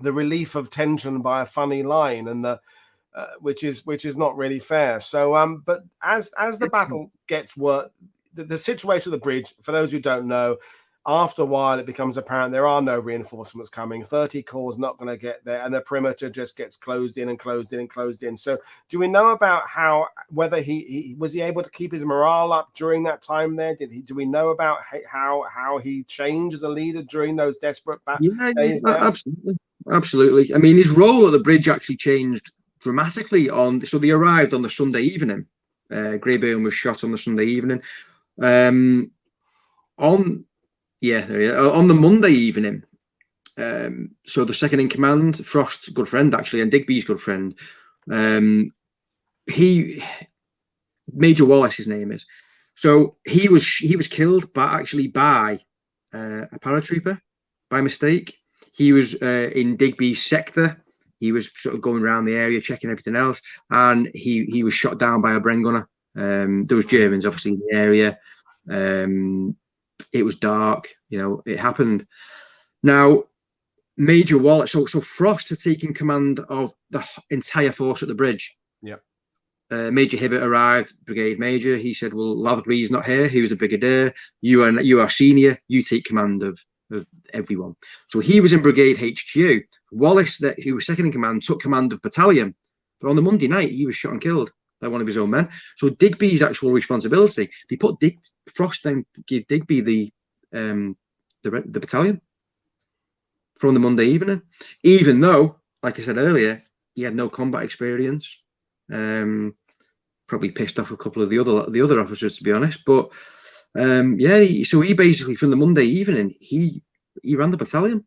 relief of tension by a funny line, and which is not really fair. So but as the battle gets worse, the situation of the bridge, for those who don't know, after a while it becomes apparent there are no reinforcements coming. 30 Corps not going to get there, and the perimeter just gets closed in and closed in and closed in. So do we know about whether he was able to keep his morale up during that time there? Do we know about how he changed as a leader during those desperate days there? Absolutely. I mean, his role at the bridge actually changed dramatically so they arrived on the Sunday evening. Greyburn was shot on the Sunday evening. On the Monday evening, so the second in command, Frost's good friend actually, and Digby's good friend, Major Wallace, his name is. So he was killed by a paratrooper by mistake. He was in Digby's sector. He was sort of going around the area checking everything else, and he was shot down by a Bren gunner. There was Germans obviously in the area. It was dark, it happened. Now, Major Wallace, so Frost had taken command of the entire force at the bridge. Yeah. Major Hibbert arrived, brigade major. He said, well, Lavery's not here. He was a brigadier. You are senior. You take command of everyone. So he was in brigade HQ. Wallace, who was second in command, took command of battalion. But on the Monday night, he was shot and killed by one of his own men. So Digby's actual responsibility, they put Frost then gave Digby the battalion from the Monday evening, even though, like I said earlier, he had no combat experience. Probably pissed off a couple of the other officers, to be honest. But so he basically, from the Monday evening, he ran the battalion.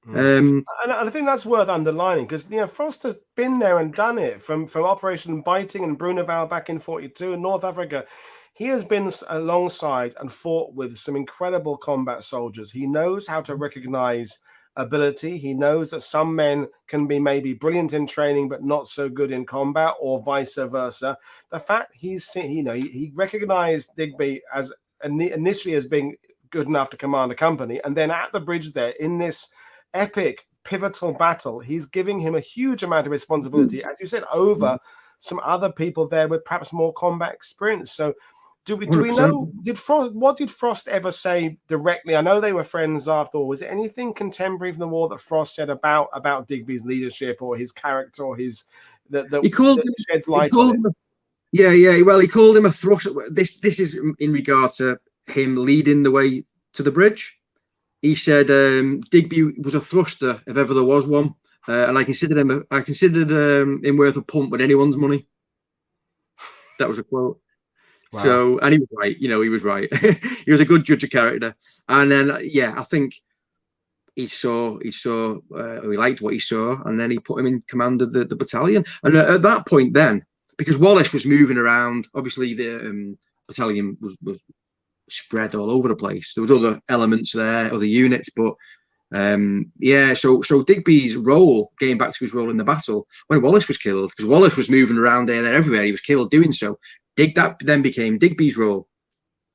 And I think that's worth underlining, because Frost has been there and done it from Operation Biting and Bruneval back in 42 in North Africa. He has been alongside and fought with some incredible combat soldiers. He knows how to recognize ability. He knows that some men can be maybe brilliant in training but not so good in combat, or vice versa. The fact he recognized Digby as initially as being good enough to command a company, and then at the bridge there in this epic pivotal battle, he's giving him a huge amount of responsibility, as you said, over some other people there with perhaps more combat experience. So do we know, what did Frost ever say directly? I know they were friends after all. Was there anything contemporary from the war that Frost said about Digby's leadership or his character or his that sheds light on it? Well, he called him a thrust. This is in regard to him leading the way to the bridge. He said Digby was a thruster if ever there was one, and I considered him worth a punt with anyone's money. That was a quote. Wow. So, and he was right. He was right. He was a good judge of character. And then, I think he liked what he saw, and then he put him in command of the battalion. And at that point, then, because Wallace was moving around, obviously the battalion was spread all over the place. There was other elements there, other units, but so Digby's role, getting back to his role in the battle, when Wallace was killed, because Wallace was moving around there everywhere, he was killed doing so. That then became Digby's role,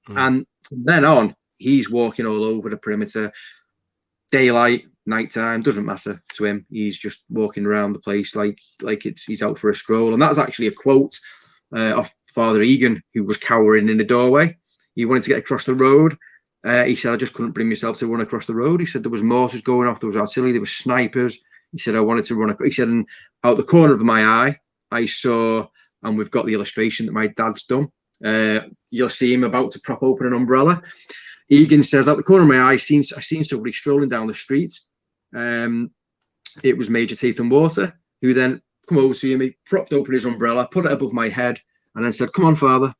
and from then on, he's walking all over the perimeter, daylight, nighttime, doesn't matter to him. He's just walking around the place like he's out for a stroll. And that's actually a quote of Father Egan, who was cowering in the doorway. He wanted to get across the road. He said, I just couldn't bring myself to run across the road. He said there was mortars going off, there was artillery, there was snipers. He said I wanted to run across. He said, and out the corner of my eye, I saw. And we've got the illustration that my dad's done. You'll see him about to prop open an umbrella. Egan says, at the corner of my eye, I seen somebody strolling down the street. It was Major Tatham Warter, who then come over to him. He propped open his umbrella, put it above my head, and then said, come on, father.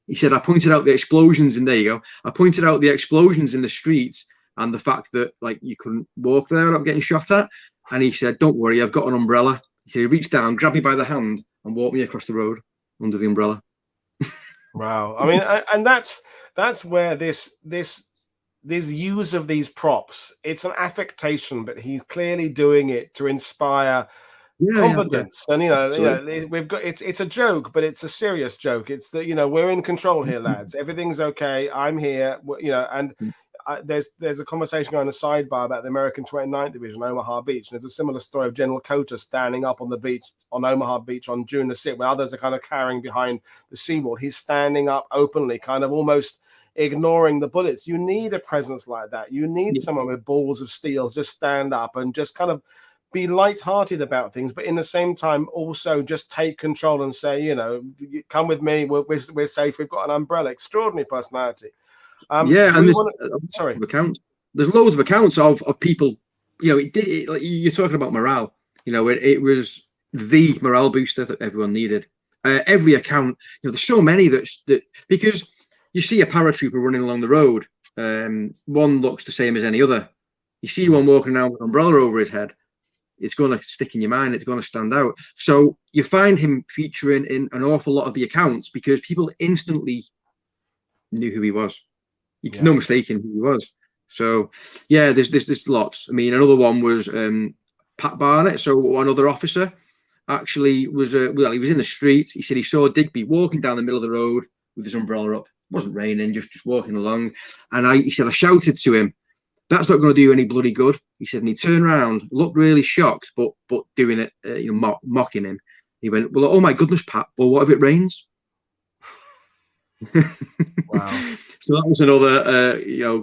He said, I pointed out the explosions, and there you go. I pointed out the explosions in the streets and the fact that you couldn't walk there without getting shot at. And he said, don't worry, I've got an umbrella. He said, he reached down, grabbed me by the hand, and walked me across the road under the umbrella. Wow. I mean, and that's where this use of these props, it's an affectation, but he's clearly doing it to inspire confidence. And we've got it's a joke, but it's a serious joke. It's that we're in control here, lads. Everything's okay. I'm here. And there's a conversation going on a sidebar about the American 29th Division, Omaha Beach. And there's a similar story of General Cota standing up on the beach, on Omaha Beach on June the 6th, when others are kind of carrying behind the seawall. He's standing up openly, kind of almost ignoring the bullets. You need a presence like that. You need someone with balls of steel just stand up and just kind of be light-hearted about things, but in the same time also just take control and say, come with me, we're safe, we've got an umbrella. Extraordinary personality. And there's loads of accounts of people. You're talking about morale. It was the morale booster that everyone needed. Every account, there's so many that because you see a paratrooper running along the road, one looks the same as any other. You see one walking around with an umbrella over his head, it's going to stick in your mind. It's going to stand out. So you find him featuring in an awful lot of the accounts because people instantly knew who he was. There's no mistaking who he was. So there's lots. I mean, another one was Pat Barnett. So another officer actually was he was in the street. He said he saw Digby walking down the middle of the road with his umbrella up. It wasn't raining, just walking along. And he said I shouted to him, "That's not going to do any bloody good." He said, and he turned around, looked really shocked, but doing it, mocking him. He went, "Well, oh my goodness, Pat. Well, what if it rains?" Wow. So that was another,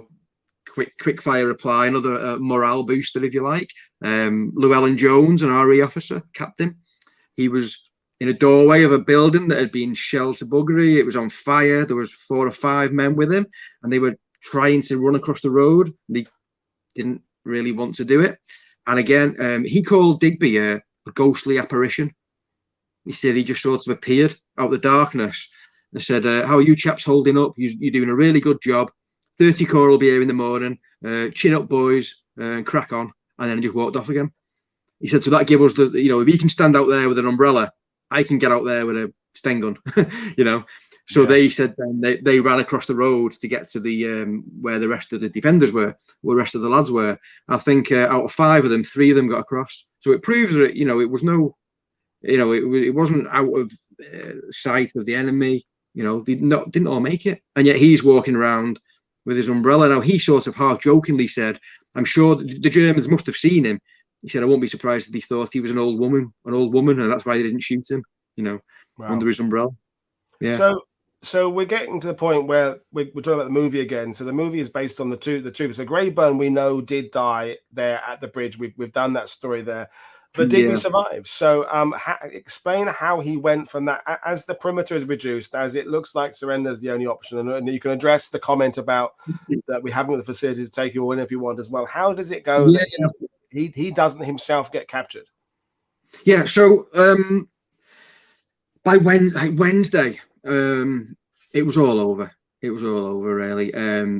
quick fire reply, another morale booster, if you like. Llewellyn Jones, an RE officer, captain. He was in a doorway of a building that had been shelled to buggery. It was on fire. There was 4 or 5 men with him, and they were trying to run across the road. They didn't really want to do it. And again, he called Digby a ghostly apparition. He said he just sort of appeared out of the darkness. They said, how are you chaps holding up? You're doing a really good job. 30 Corps will be here in the morning. Chin up, boys, and crack on. And then he just walked off again. He said, so that gave us if he can stand out there with an umbrella, I can get out there with a Sten gun, So they said then they ran across the road to get to the where the rest of the defenders were, where the rest of the lads were. I think out of 5 of them, 3 of them got across. So it proves that it was no, it wasn't out of sight of the enemy. They didn't all make it, and yet he's walking around with his umbrella. Now he sort of half jokingly said, "I'm sure the Germans must have seen him." He said, "I won't be surprised if they thought he was an old woman, and that's why they didn't shoot him." Under his umbrella. Yeah. So we're getting to the point where we're talking about the movie again. So the movie is based on the troopers. So Greyburn, we know, did die there at the bridge. We've done that story there, but Digby survives. So explain how he went from that as the perimeter is reduced, as it looks like surrender is the only option, and you can address the comment about that we haven't the facility to take you all in if you want as well. How does it go that he doesn't himself get captured? Yeah. So by Wednesday. It was all over. It was all over, really.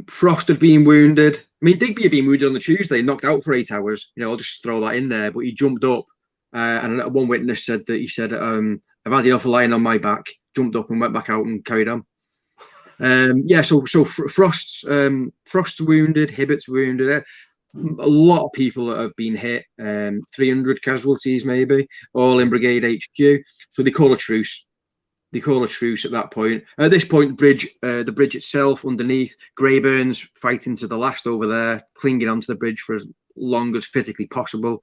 Frost had been wounded. I mean, Digby had been wounded on the Tuesday, knocked out for 8 hours. I'll just throw that in there. But he jumped up, and one witness said that he said, "I've had enough of lying on my back." Jumped up and went back out and carried on. So Frost's wounded, Hibbert's wounded. A lot of people that have been hit. 300 casualties, maybe, all in Brigade HQ. So they call a truce. They call a truce at that point. At this point, the bridge itself underneath, Greyburn's fighting to the last over there, clinging onto the bridge for as long as physically possible.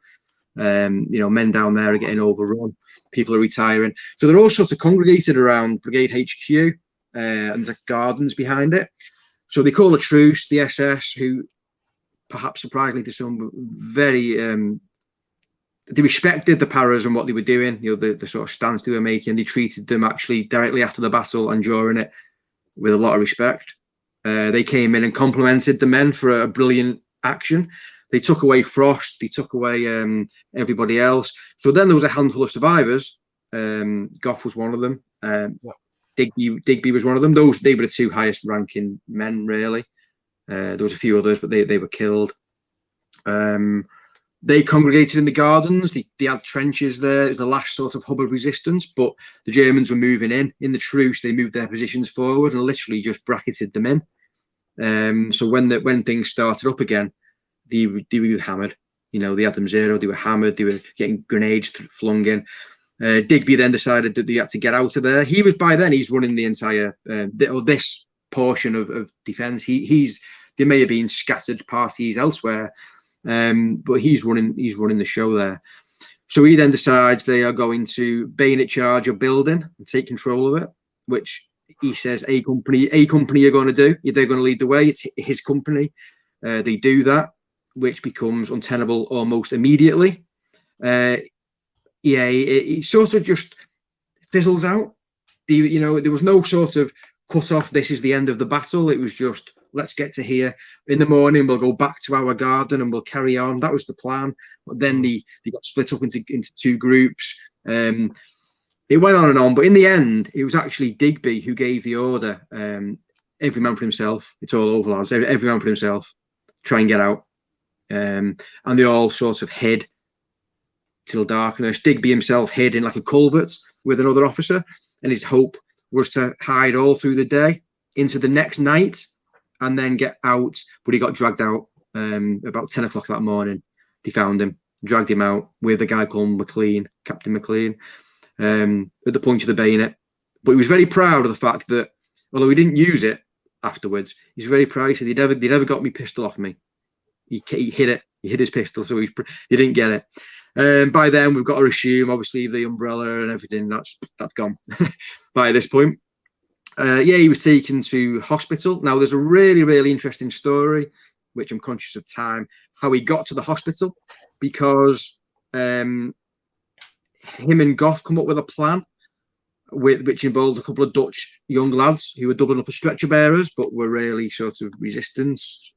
Men down there are getting overrun. People are retiring. So they're all sort of congregated around Brigade HQ, and there's gardens behind it. So they call a truce. The SS, who perhaps surprisingly to some, very they respected the paras and what they were doing, the sort of stance they were making. They treated them actually directly after the battle and during it with a lot of respect. They came in and complimented the men for a brilliant action. They took away Frost. They took away everybody else. So then there was a handful of survivors. Goff was one of them. Digby was one of them. They were the 2 highest ranking men, really. There was a few others, but they were killed. They congregated in the gardens. They had trenches there. It was the last sort of hub of resistance, but the Germans were moving in. In the truce, they moved their positions forward and literally just bracketed them in. So when things started up again, they were hammered. They had them zero. They were hammered. They were getting grenades flung in. Digby then decided that they had to get out of there. By then he's running the entire this portion of defence. There may have been scattered parties elsewhere. But he's running the show there. So he then decides they are going to bayonet charge a building and take control of it, which he says a company are going to do. They're going to lead the way. It's his company. They do that, which becomes untenable almost immediately. It sort of just fizzles out. There was no sort of cut off. This is the end of the battle. It was just, let's get to here. In the morning, we'll go back to our garden and we'll carry on. That was the plan. But then they got split up into 2 groups. It went on and on. But in the end, it was actually Digby who gave the order. Every man for himself. It's all over, lads. Every man for himself. Try and get out. And they all sort of hid till darkness. Digby himself hid in like a culvert with another officer. And his hope was to hide all through the day into the next night and then get out. But he got dragged out about 10 o'clock that morning. They found him, dragged him out with a guy called McLean, Captain McLean, at the point of the bayonet. But he was very proud of the fact that, although he didn't use it afterwards, he's very proud. He said, they never got me pistol off me. He hid it. He hid his pistol, so he didn't get it. By then, we've got to assume, obviously, the umbrella and everything, that's gone by this point. He was taken to hospital. Now, there's a really, really interesting story, which I'm conscious of time, how he got to the hospital, because him and Goff come up with a plan, which involved a couple of Dutch young lads who were doubling up as stretcher bearers, but were really sort of resistance.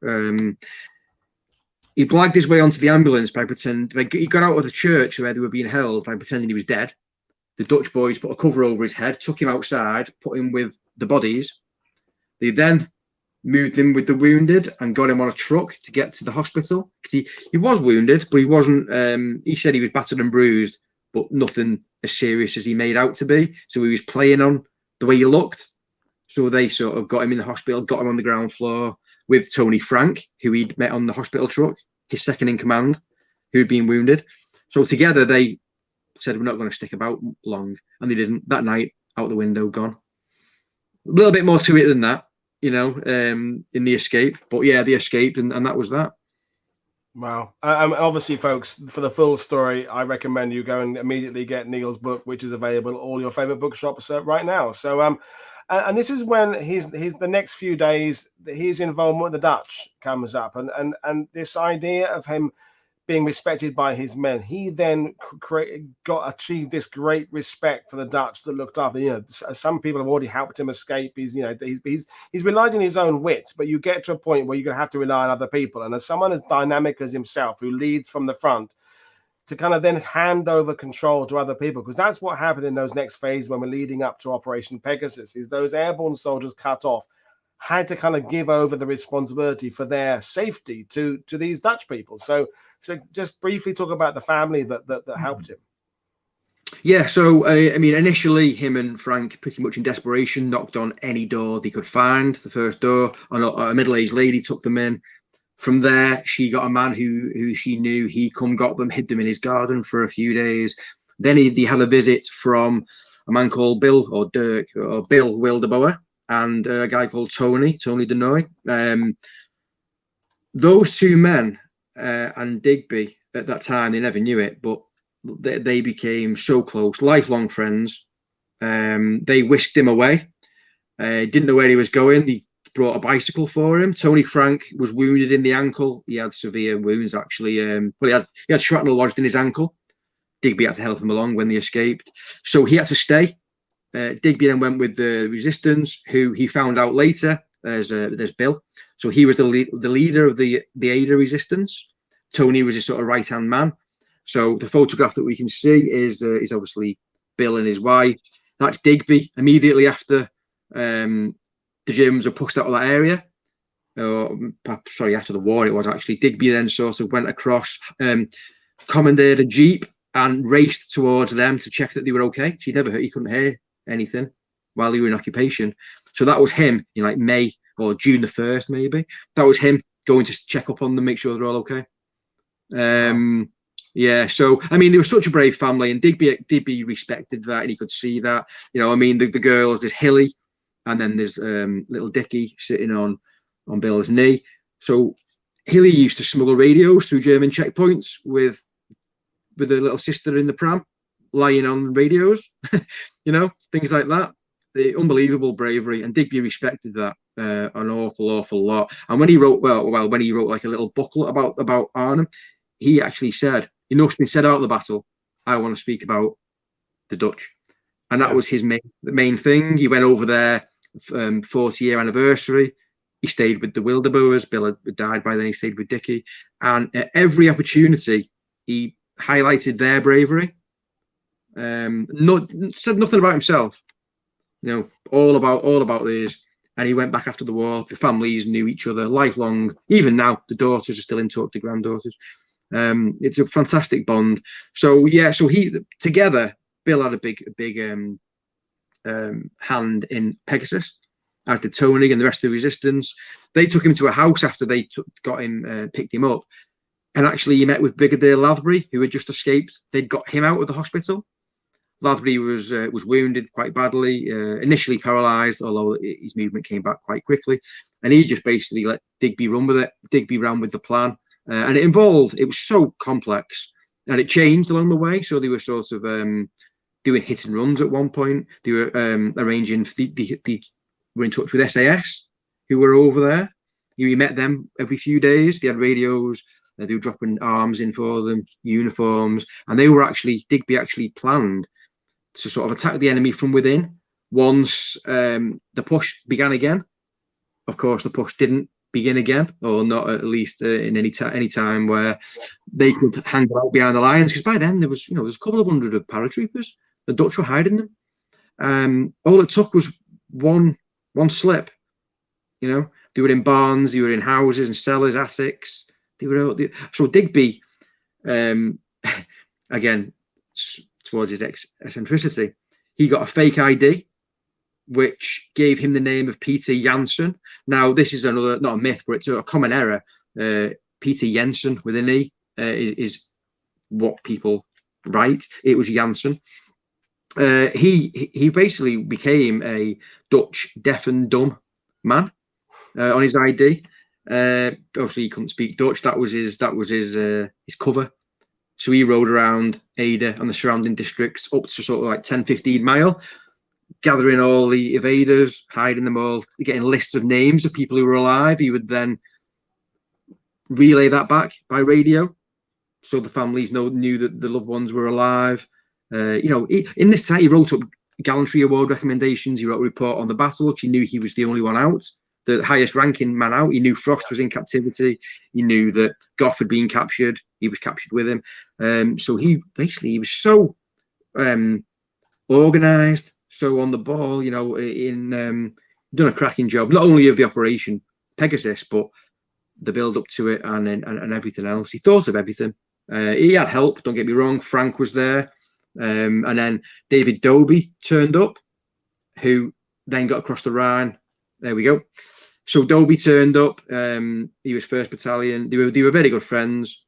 He blagged his way onto the ambulance by pretending. He got out of the church where they were being held by pretending he was dead. The Dutch boys put a cover over his head, took him outside, put him with the bodies. They then moved him with the wounded and got him on a truck to get to the hospital. Because he was wounded, but he wasn't. He said he was battered and bruised, but nothing as serious as he made out to be. So he was playing on the way he looked. So they sort of got him in the hospital, got him on the ground floor with Tony Frank, who he'd met on the hospital truck, his second in command, who'd been wounded. So together they said, we're not going to stick about long. And they didn't. That night, out the window, gone. A little bit more to it than that, in the escape. But yeah, they escaped, and that was that. Wow. Obviously, folks, for the full story, I recommend you go and immediately get Neil's book, which is available at all your favorite bookshops right now. So, and this is when he's the next few days, his involvement with the Dutch comes up, and this idea of him being respected by his men, he then achieved this great respect for the Dutch that looked after. Some people have already helped him escape. He's relied on his own wits, but you get to a point where you're going to have to rely on other people. And as someone as dynamic as himself, who leads from the front, to kind of then hand over control to other people, because that's what happened in those next phase when we're leading up to Operation Pegasus, is those airborne soldiers cut off had to kind of give over the responsibility for their safety to these Dutch people. So just briefly talk about the family that helped him. Yeah, so initially him and Frank, pretty much in desperation, knocked on any door they could find. The first door, a middle-aged lady took them in. From there, she got a man who she knew. He got them, hid them in his garden for a few days. Then they had a visit from a man called Bill or Dirk or Bill Wildeboer, and a guy called Tony Denoy. Those two men and Digby at that time, they never knew it, but they became so close, lifelong friends. They whisked him away. Didn't know where he was going. They brought a bicycle for him. Tony Frank was wounded in the ankle. He had severe wounds, actually. He had shrapnel lodged in his ankle. Digby had to help him along when they escaped. So he had to stay. Digby then went with the resistance, who he found out later there's Bill. So he was the leader of the Ada resistance. Tony was his sort of right-hand man. So the photograph that we can see is obviously Bill and his wife. That's Digby immediately after the Germans were pushed out of that area. Perhaps, sorry, after the war it was actually. Digby then sort of went across, commandeered a jeep and raced towards them to check that they were okay. He couldn't hear anything while they were in occupation. So that was him in like May or June the 1st, maybe. That was him going to check up on them, make sure they're all okay. Yeah, so they were such a brave family, and Digby respected that, and he could see that. The girls, there's Hilly, and then there's little Dickie sitting on Bill's knee. So Hilly used to smuggle radios through German checkpoints with a little sister in the pram, lying on radios, things like that. The unbelievable bravery, and Digby respected that an awful lot. And when he wrote, when he wrote like a little booklet about Arnhem, he actually said, "Enough's been said about the battle. I want to speak about the Dutch," and that was his main thing. He went over there, 40-year anniversary. He stayed with the Wildeboers. Bill had died by then. He stayed with Dickie, and at every opportunity, he highlighted their bravery. Said nothing about himself. All about theirs. And he went back after the war. The families knew each other lifelong. Even now, the daughters are still in touch, the granddaughters. It's a fantastic bond. So he together, Bill had a big hand in Pegasus, as did Tony and the rest of the resistance. They took him to a house after they picked him up, and actually he met with Brigadier Lathbury, who had just escaped. They'd got him out of the hospital. Lathbury was wounded quite badly, initially paralysed, although his movement came back quite quickly, and he just basically let Digby run with it. Digby ran with the plan, and it was so complex, and it changed along the way. So they were sort of doing hit and runs at one point. They were arranging. They were in touch with SAS, who were over there. You met them every few days. They had radios. They were dropping arms in for them, uniforms, and Digby actually planned to sort of attack the enemy from within once the push began again. Of course, the push didn't begin again, or not at least in any time where they could hang out behind the lines, because by then there was there's a couple of hundred of paratroopers. The Dutch were hiding them. All it took was one slip. They were in barns, they were in houses and cellars, attics. So Digby, again, towards his eccentricity, he got a fake ID which gave him the name of Peter Janssen. Now, this is another, not a myth, but it's a common error. Peter Jensen with an E is what people write. It was Janssen. He basically became a Dutch deaf and dumb man on his ID. Obviously, he couldn't speak Dutch. That was his cover. So he rode around Ada and the surrounding districts up to sort of like 10-15 mile, gathering all the evaders, hiding them all, getting lists of names of people who were alive. He would then relay that back by radio, so the families knew that the loved ones were alive. In this site, he wrote up gallantry award recommendations. He wrote a report on the battle. He knew he was the only one out, the highest ranking man out. He knew Frost was in captivity. He knew that Gough had been captured. He was captured with him. So he was so organized, so on the ball, done a cracking job, not only of the Operation Pegasus, but the build up to it and everything else. He thought of everything. He had help, don't get me wrong. Frank was there. And then David Dobie turned up, who then got across the Rhine. There we go. So Dobie turned up. He was 1st Battalion. They were very good friends,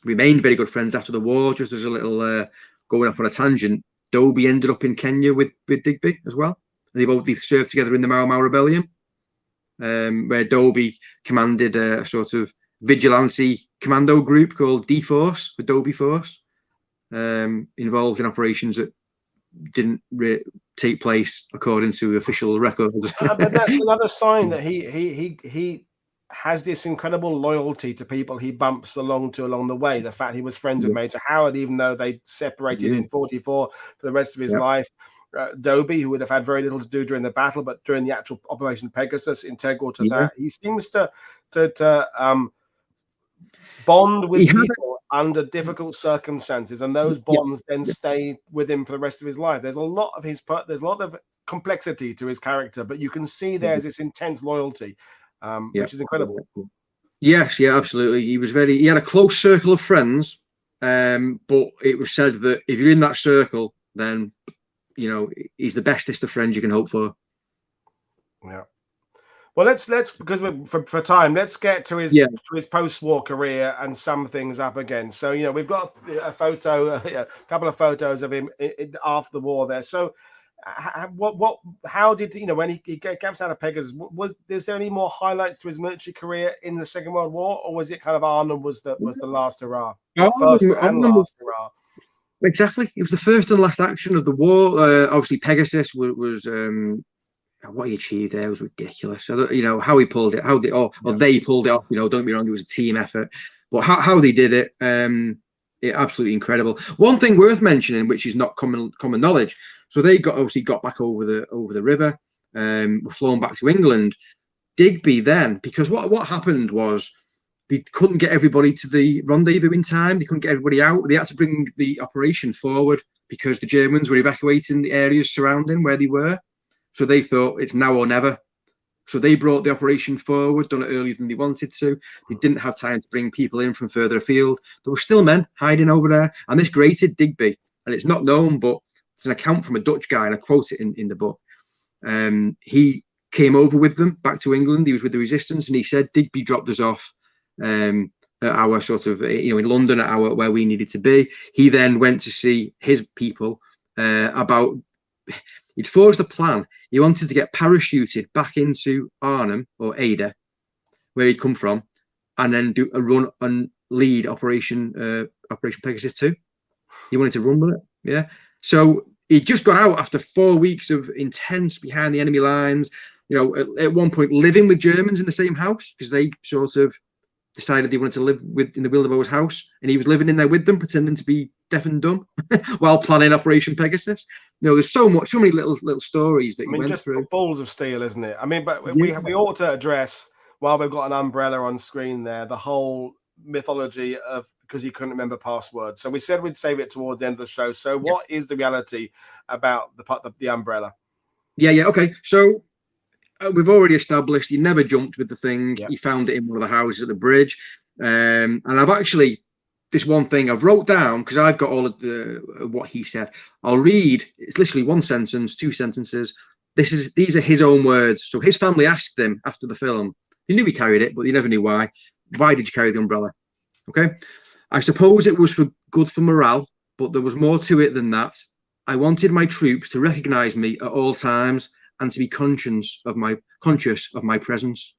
remained very good friends after the war. Just as a little going off on a tangent, Dobie ended up in Kenya with Digby as well. And they served together in the Mau Mau Rebellion, where Dobie commanded a sort of vigilante commando group called D-Force, the Dobie Force, involved in operations that didn't take place according to official records. But that's another sign that he has this incredible loyalty to people he bumps along the way. The fact he was friends with Major Howard, even though they separated in 44 for the rest of his life. Dobie, who would have had very little to do during the battle, but during the actual Operation Pegasus, integral to that. He seems to bond with people under difficult circumstances, and those bonds then stay with him for the rest of his life. There's a lot of complexity to his character, but you can see there's this intense loyalty, which is incredible. Yes, absolutely. He had a close circle of friends, but it was said that if you're in that circle, then he's the bestest of friends you can hope for. Yeah. Well, let's because for time, let's get to his post-war career and sum things up again. So we've got a photo, a couple of photos of him after the war there. So how did when he camps out of Pegasus? Is there any more highlights to his military career in the Second World War, or was it kind of Arnhem was the last hurrah, first and last hurrah? Exactly, it was the first and last action of the war. Obviously, Pegasus was what he achieved there was ridiculous. So, how he pulled it, they pulled it off. Don't get me wrong, it was a team effort, but how they did it, absolutely incredible. One thing worth mentioning, which is not common knowledge, so they got back over the river, were flown back to England. Digby then, because what happened was they couldn't get everybody to the rendezvous in time. They couldn't get everybody out. They had to bring the operation forward because the Germans were evacuating the areas surrounding where they were. So they thought it's now or never. So they brought the operation forward, done it earlier than they wanted to. They didn't have time to bring people in from further afield. There were still men hiding over there. And this grated Digby. And it's not known, but it's an account from a Dutch guy, and I quote it in the book. He came over with them back to England. He was with the resistance, and he said Digby dropped us off at our sort of, in London, at our where we needed to be. He then went to see his people about... He'd forged a plan. He wanted to get parachuted back into Arnhem or Ada, where he'd come from, and then do a run and lead Operation Pegasus 2. He wanted to run with it. Yeah. So he just got out after 4 weeks of intense behind the enemy lines. At one point living with Germans in the same house, because they sort of decided they wanted to live in the Wildebo's house, and he was living in there with them, pretending to be deaf and dumb while planning Operation Pegasus. There's so many little stories that you went just through. Balls of steel, isn't it? But we ought to address, while we've got an umbrella on screen there, the whole mythology of, because he couldn't remember passwords. So we said we'd save it towards the end of the show. So what is the reality about the umbrella? Okay. So we've already established he never jumped with the thing. He found it in one of the houses at the bridge. And I've actually, this one thing I've wrote down, because I've got all of what he said. I'll read. It's literally one sentence, two sentences. these are his own words. So his family asked him after the film. He knew he carried it, but he never knew why. Why did you carry the umbrella? Okay. I suppose it was good for morale, but there was more to it than that. I wanted my troops to recognize me at all times and to be conscious of my presence.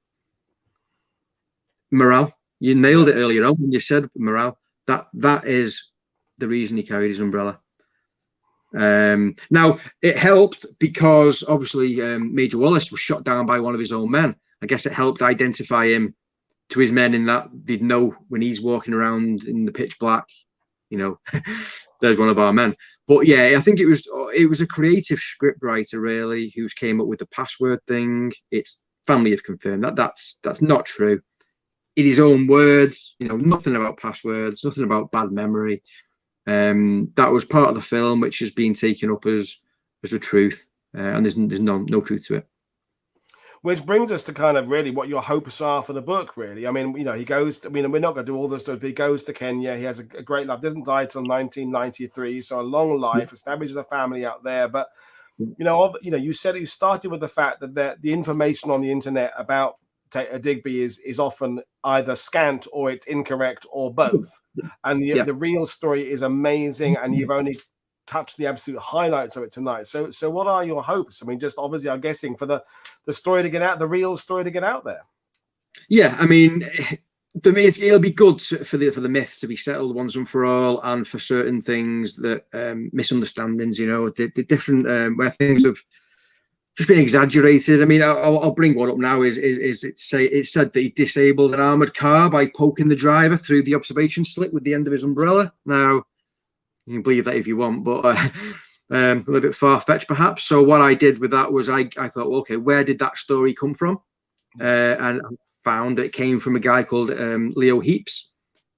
Morale. You nailed it earlier on when you said morale. That is the reason he carried his umbrella. Now it helped because obviously Major Wallace was shot down by one of his own men. I guess it helped identify him to his men in that they'd know when he's walking around in the pitch black, you know, there's one of our men. But yeah, I think it was a creative script writer really who's came up with the password thing. It's family have confirmed that's not true. In his own words, you know, nothing about passwords, nothing about bad memory. That was part of the film, which has been taken up as the truth, and there's no truth to it. Which brings us to kind of really what your hopes are for the book, really. I mean, you know, he goes, I mean, we're not going to do all this stuff, but he goes to Kenya. He has a great life, doesn't die till 1993. So a long life, establishes a family out there. But, you know, you said you started with the fact that the information on the internet about Digby is often either scant or it's incorrect or both. And the real story is amazing. And you've only touch the absolute highlights of it tonight. So what are your hopes? I mean, just obviously I'm guessing for the story to get out, the real story to get out there. Yeah, I mean, for me, it'll be good for the myths to be settled once and for all, and for certain things that misunderstandings, you know, the different where things have just been exaggerated. I mean, I'll bring one up now. Is it said that he disabled an armored car by poking the driver through the observation slit with the end of his umbrella. Now, you can believe that if you want, but a little bit far-fetched perhaps. So what I did with that was I thought, well, okay, where did that story come from? And I found that it came from a guy called Leo Heaps,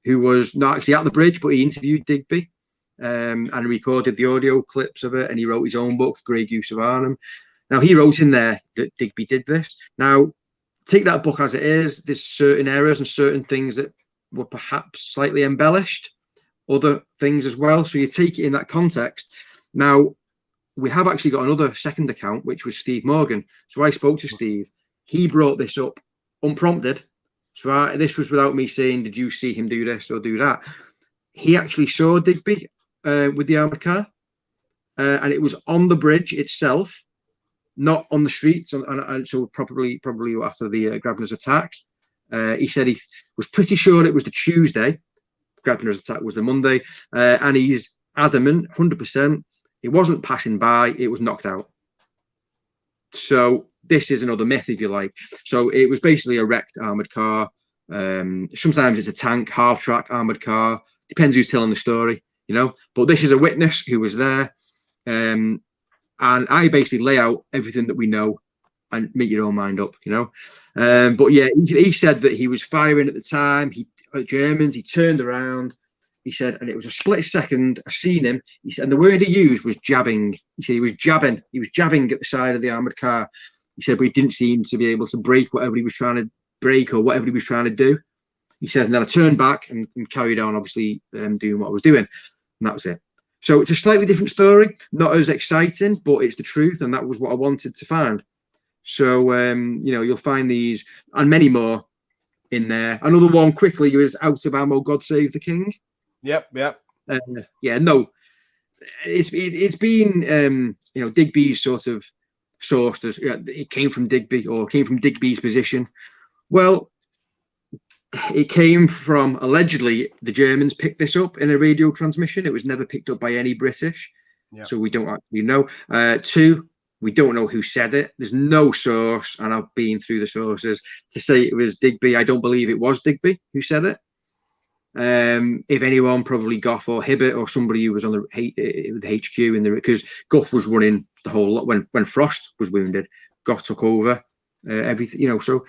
who was not actually at the bridge, but he interviewed Digby and recorded the audio clips of it, and he wrote his own book, Grey Goose of Arnhem. Now, he wrote in there that Digby did this. Now, take that book as it is. There's certain errors and certain things that were perhaps slightly embellished, other things as well. So you take it in that context. Now, we have actually got another second account, which was Steve Morgan. So I spoke to Steve. He brought this up unprompted. So this was without me saying, did you see him do this or do that? He actually saw Digby with the armored car. And it was on the bridge itself, not on the streets. And so probably after the Grabner's attack. He said he was pretty sure it was the Tuesday. Grabner's attack was the Monday, and he's adamant, 100%, it wasn't passing by, it was knocked out. So this is another myth, if you like. So it was basically a wrecked armored car. Sometimes it's a tank, half-track armored car. Depends who's telling the story, you know. But this is a witness who was there, and I basically lay out everything that we know and make your own mind up, you know. But yeah, he said that he was firing at the time. Germans, he turned around, he said, and it was a split second, I seen him, he said, and the word he used was jabbing. He said he was jabbing at the side of the armoured car. He said, but he didn't seem to be able to break whatever he was trying to break or whatever he was trying to do. He said, and then I turned back and carried on, obviously, doing what I was doing, and that was it. So it's a slightly different story, not as exciting, but it's the truth, and that was what I wanted to find. So, you know, you'll find these and many more in there. Another one quickly is Out of Ammo, God Save the King. Yep. Yeah, no, it's been you know, Digby's sort of sourced as it came from Digby or came from Digby's position. Well, it came from allegedly the Germans picked this up in a radio transmission. It was never picked up by any British, so we don't actually know. Two, we don't know who said it. There's no source, and I've been through the sources to say it was Digby. I don't believe it was Digby who said it. If anyone, probably Gough or Hibbert or somebody who was on the HQ in there, because Gough was running the whole lot when Frost was wounded. Gough took over everything, you know. So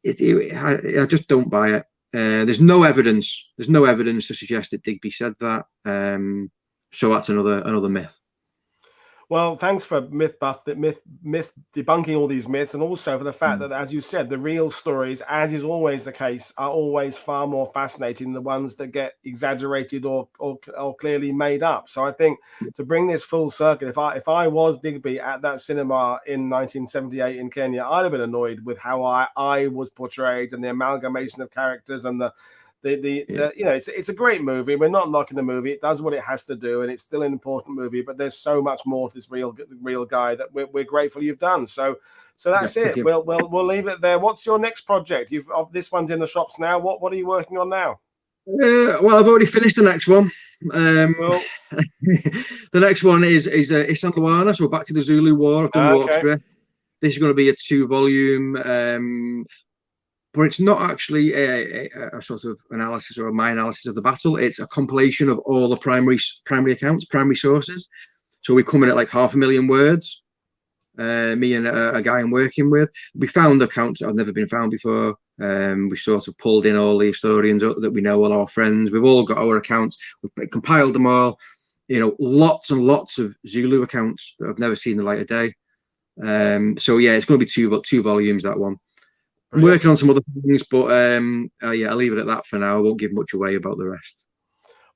I just don't buy it. There's no evidence. There's no evidence to suggest that Digby said that. So that's another myth. Well, thanks for myth debunking all these myths, and also for the fact that, as you said, the real stories, as is always the case, are always far more fascinating than the ones that get exaggerated or clearly made up. So I think to bring this full circle, if I was Digby at that cinema in 1978 in Kenya, I'd have been annoyed with how I was portrayed and the amalgamation of characters and the you know, it's a great movie. We're not knocking the movie. It does what it has to do, and it's still an important movie. But there's so much more to this real guy that we're grateful you've done. So that's it. We'll leave it there. What's your next project? This one's in the shops now. What are you working on now? Well, I've already finished the next one. The next one is Isan Luana, so back to the Zulu War. I've done Warp's Drift. This is going to be a 2-volume. But it's not actually a sort of analysis or my analysis of the battle. It's a compilation of all the primary accounts, primary sources. So we come in at like 500,000 words. Me and a guy I'm working with. We found accounts that have never been found before. We sort of pulled in all the historians that we know, all our friends. We've all got our accounts. We've compiled them all. You know, lots and lots of Zulu accounts that have never seen the light of day. So yeah, it's going to be two volumes, that one. I'm working on some other things, but yeah, I'll leave it at that for now. I won't give much away about the rest.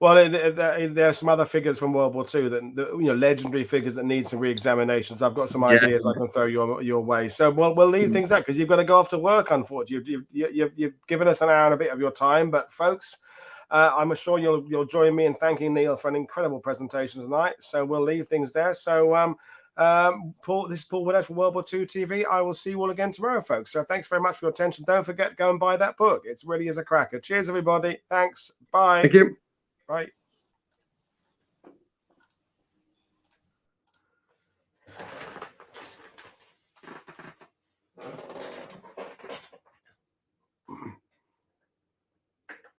Well, there are some other figures from World War II that you know, legendary figures that need some re-examinations. I've got some ideas I can throw your way. So we'll leave things out because you've got to go off to work. Unfortunately, you've given us an hour and a bit of your time, but folks, I'm sure you'll join me in thanking Neil for an incredible presentation tonight. So we'll leave things there. So Paul, this is Paul Woodhead from World War II TV. I will see you all again tomorrow, folks. So thanks very much for your attention. Don't forget, go and buy that book. It really is a cracker. Cheers, everybody. Thanks. Bye. Thank you. Bye.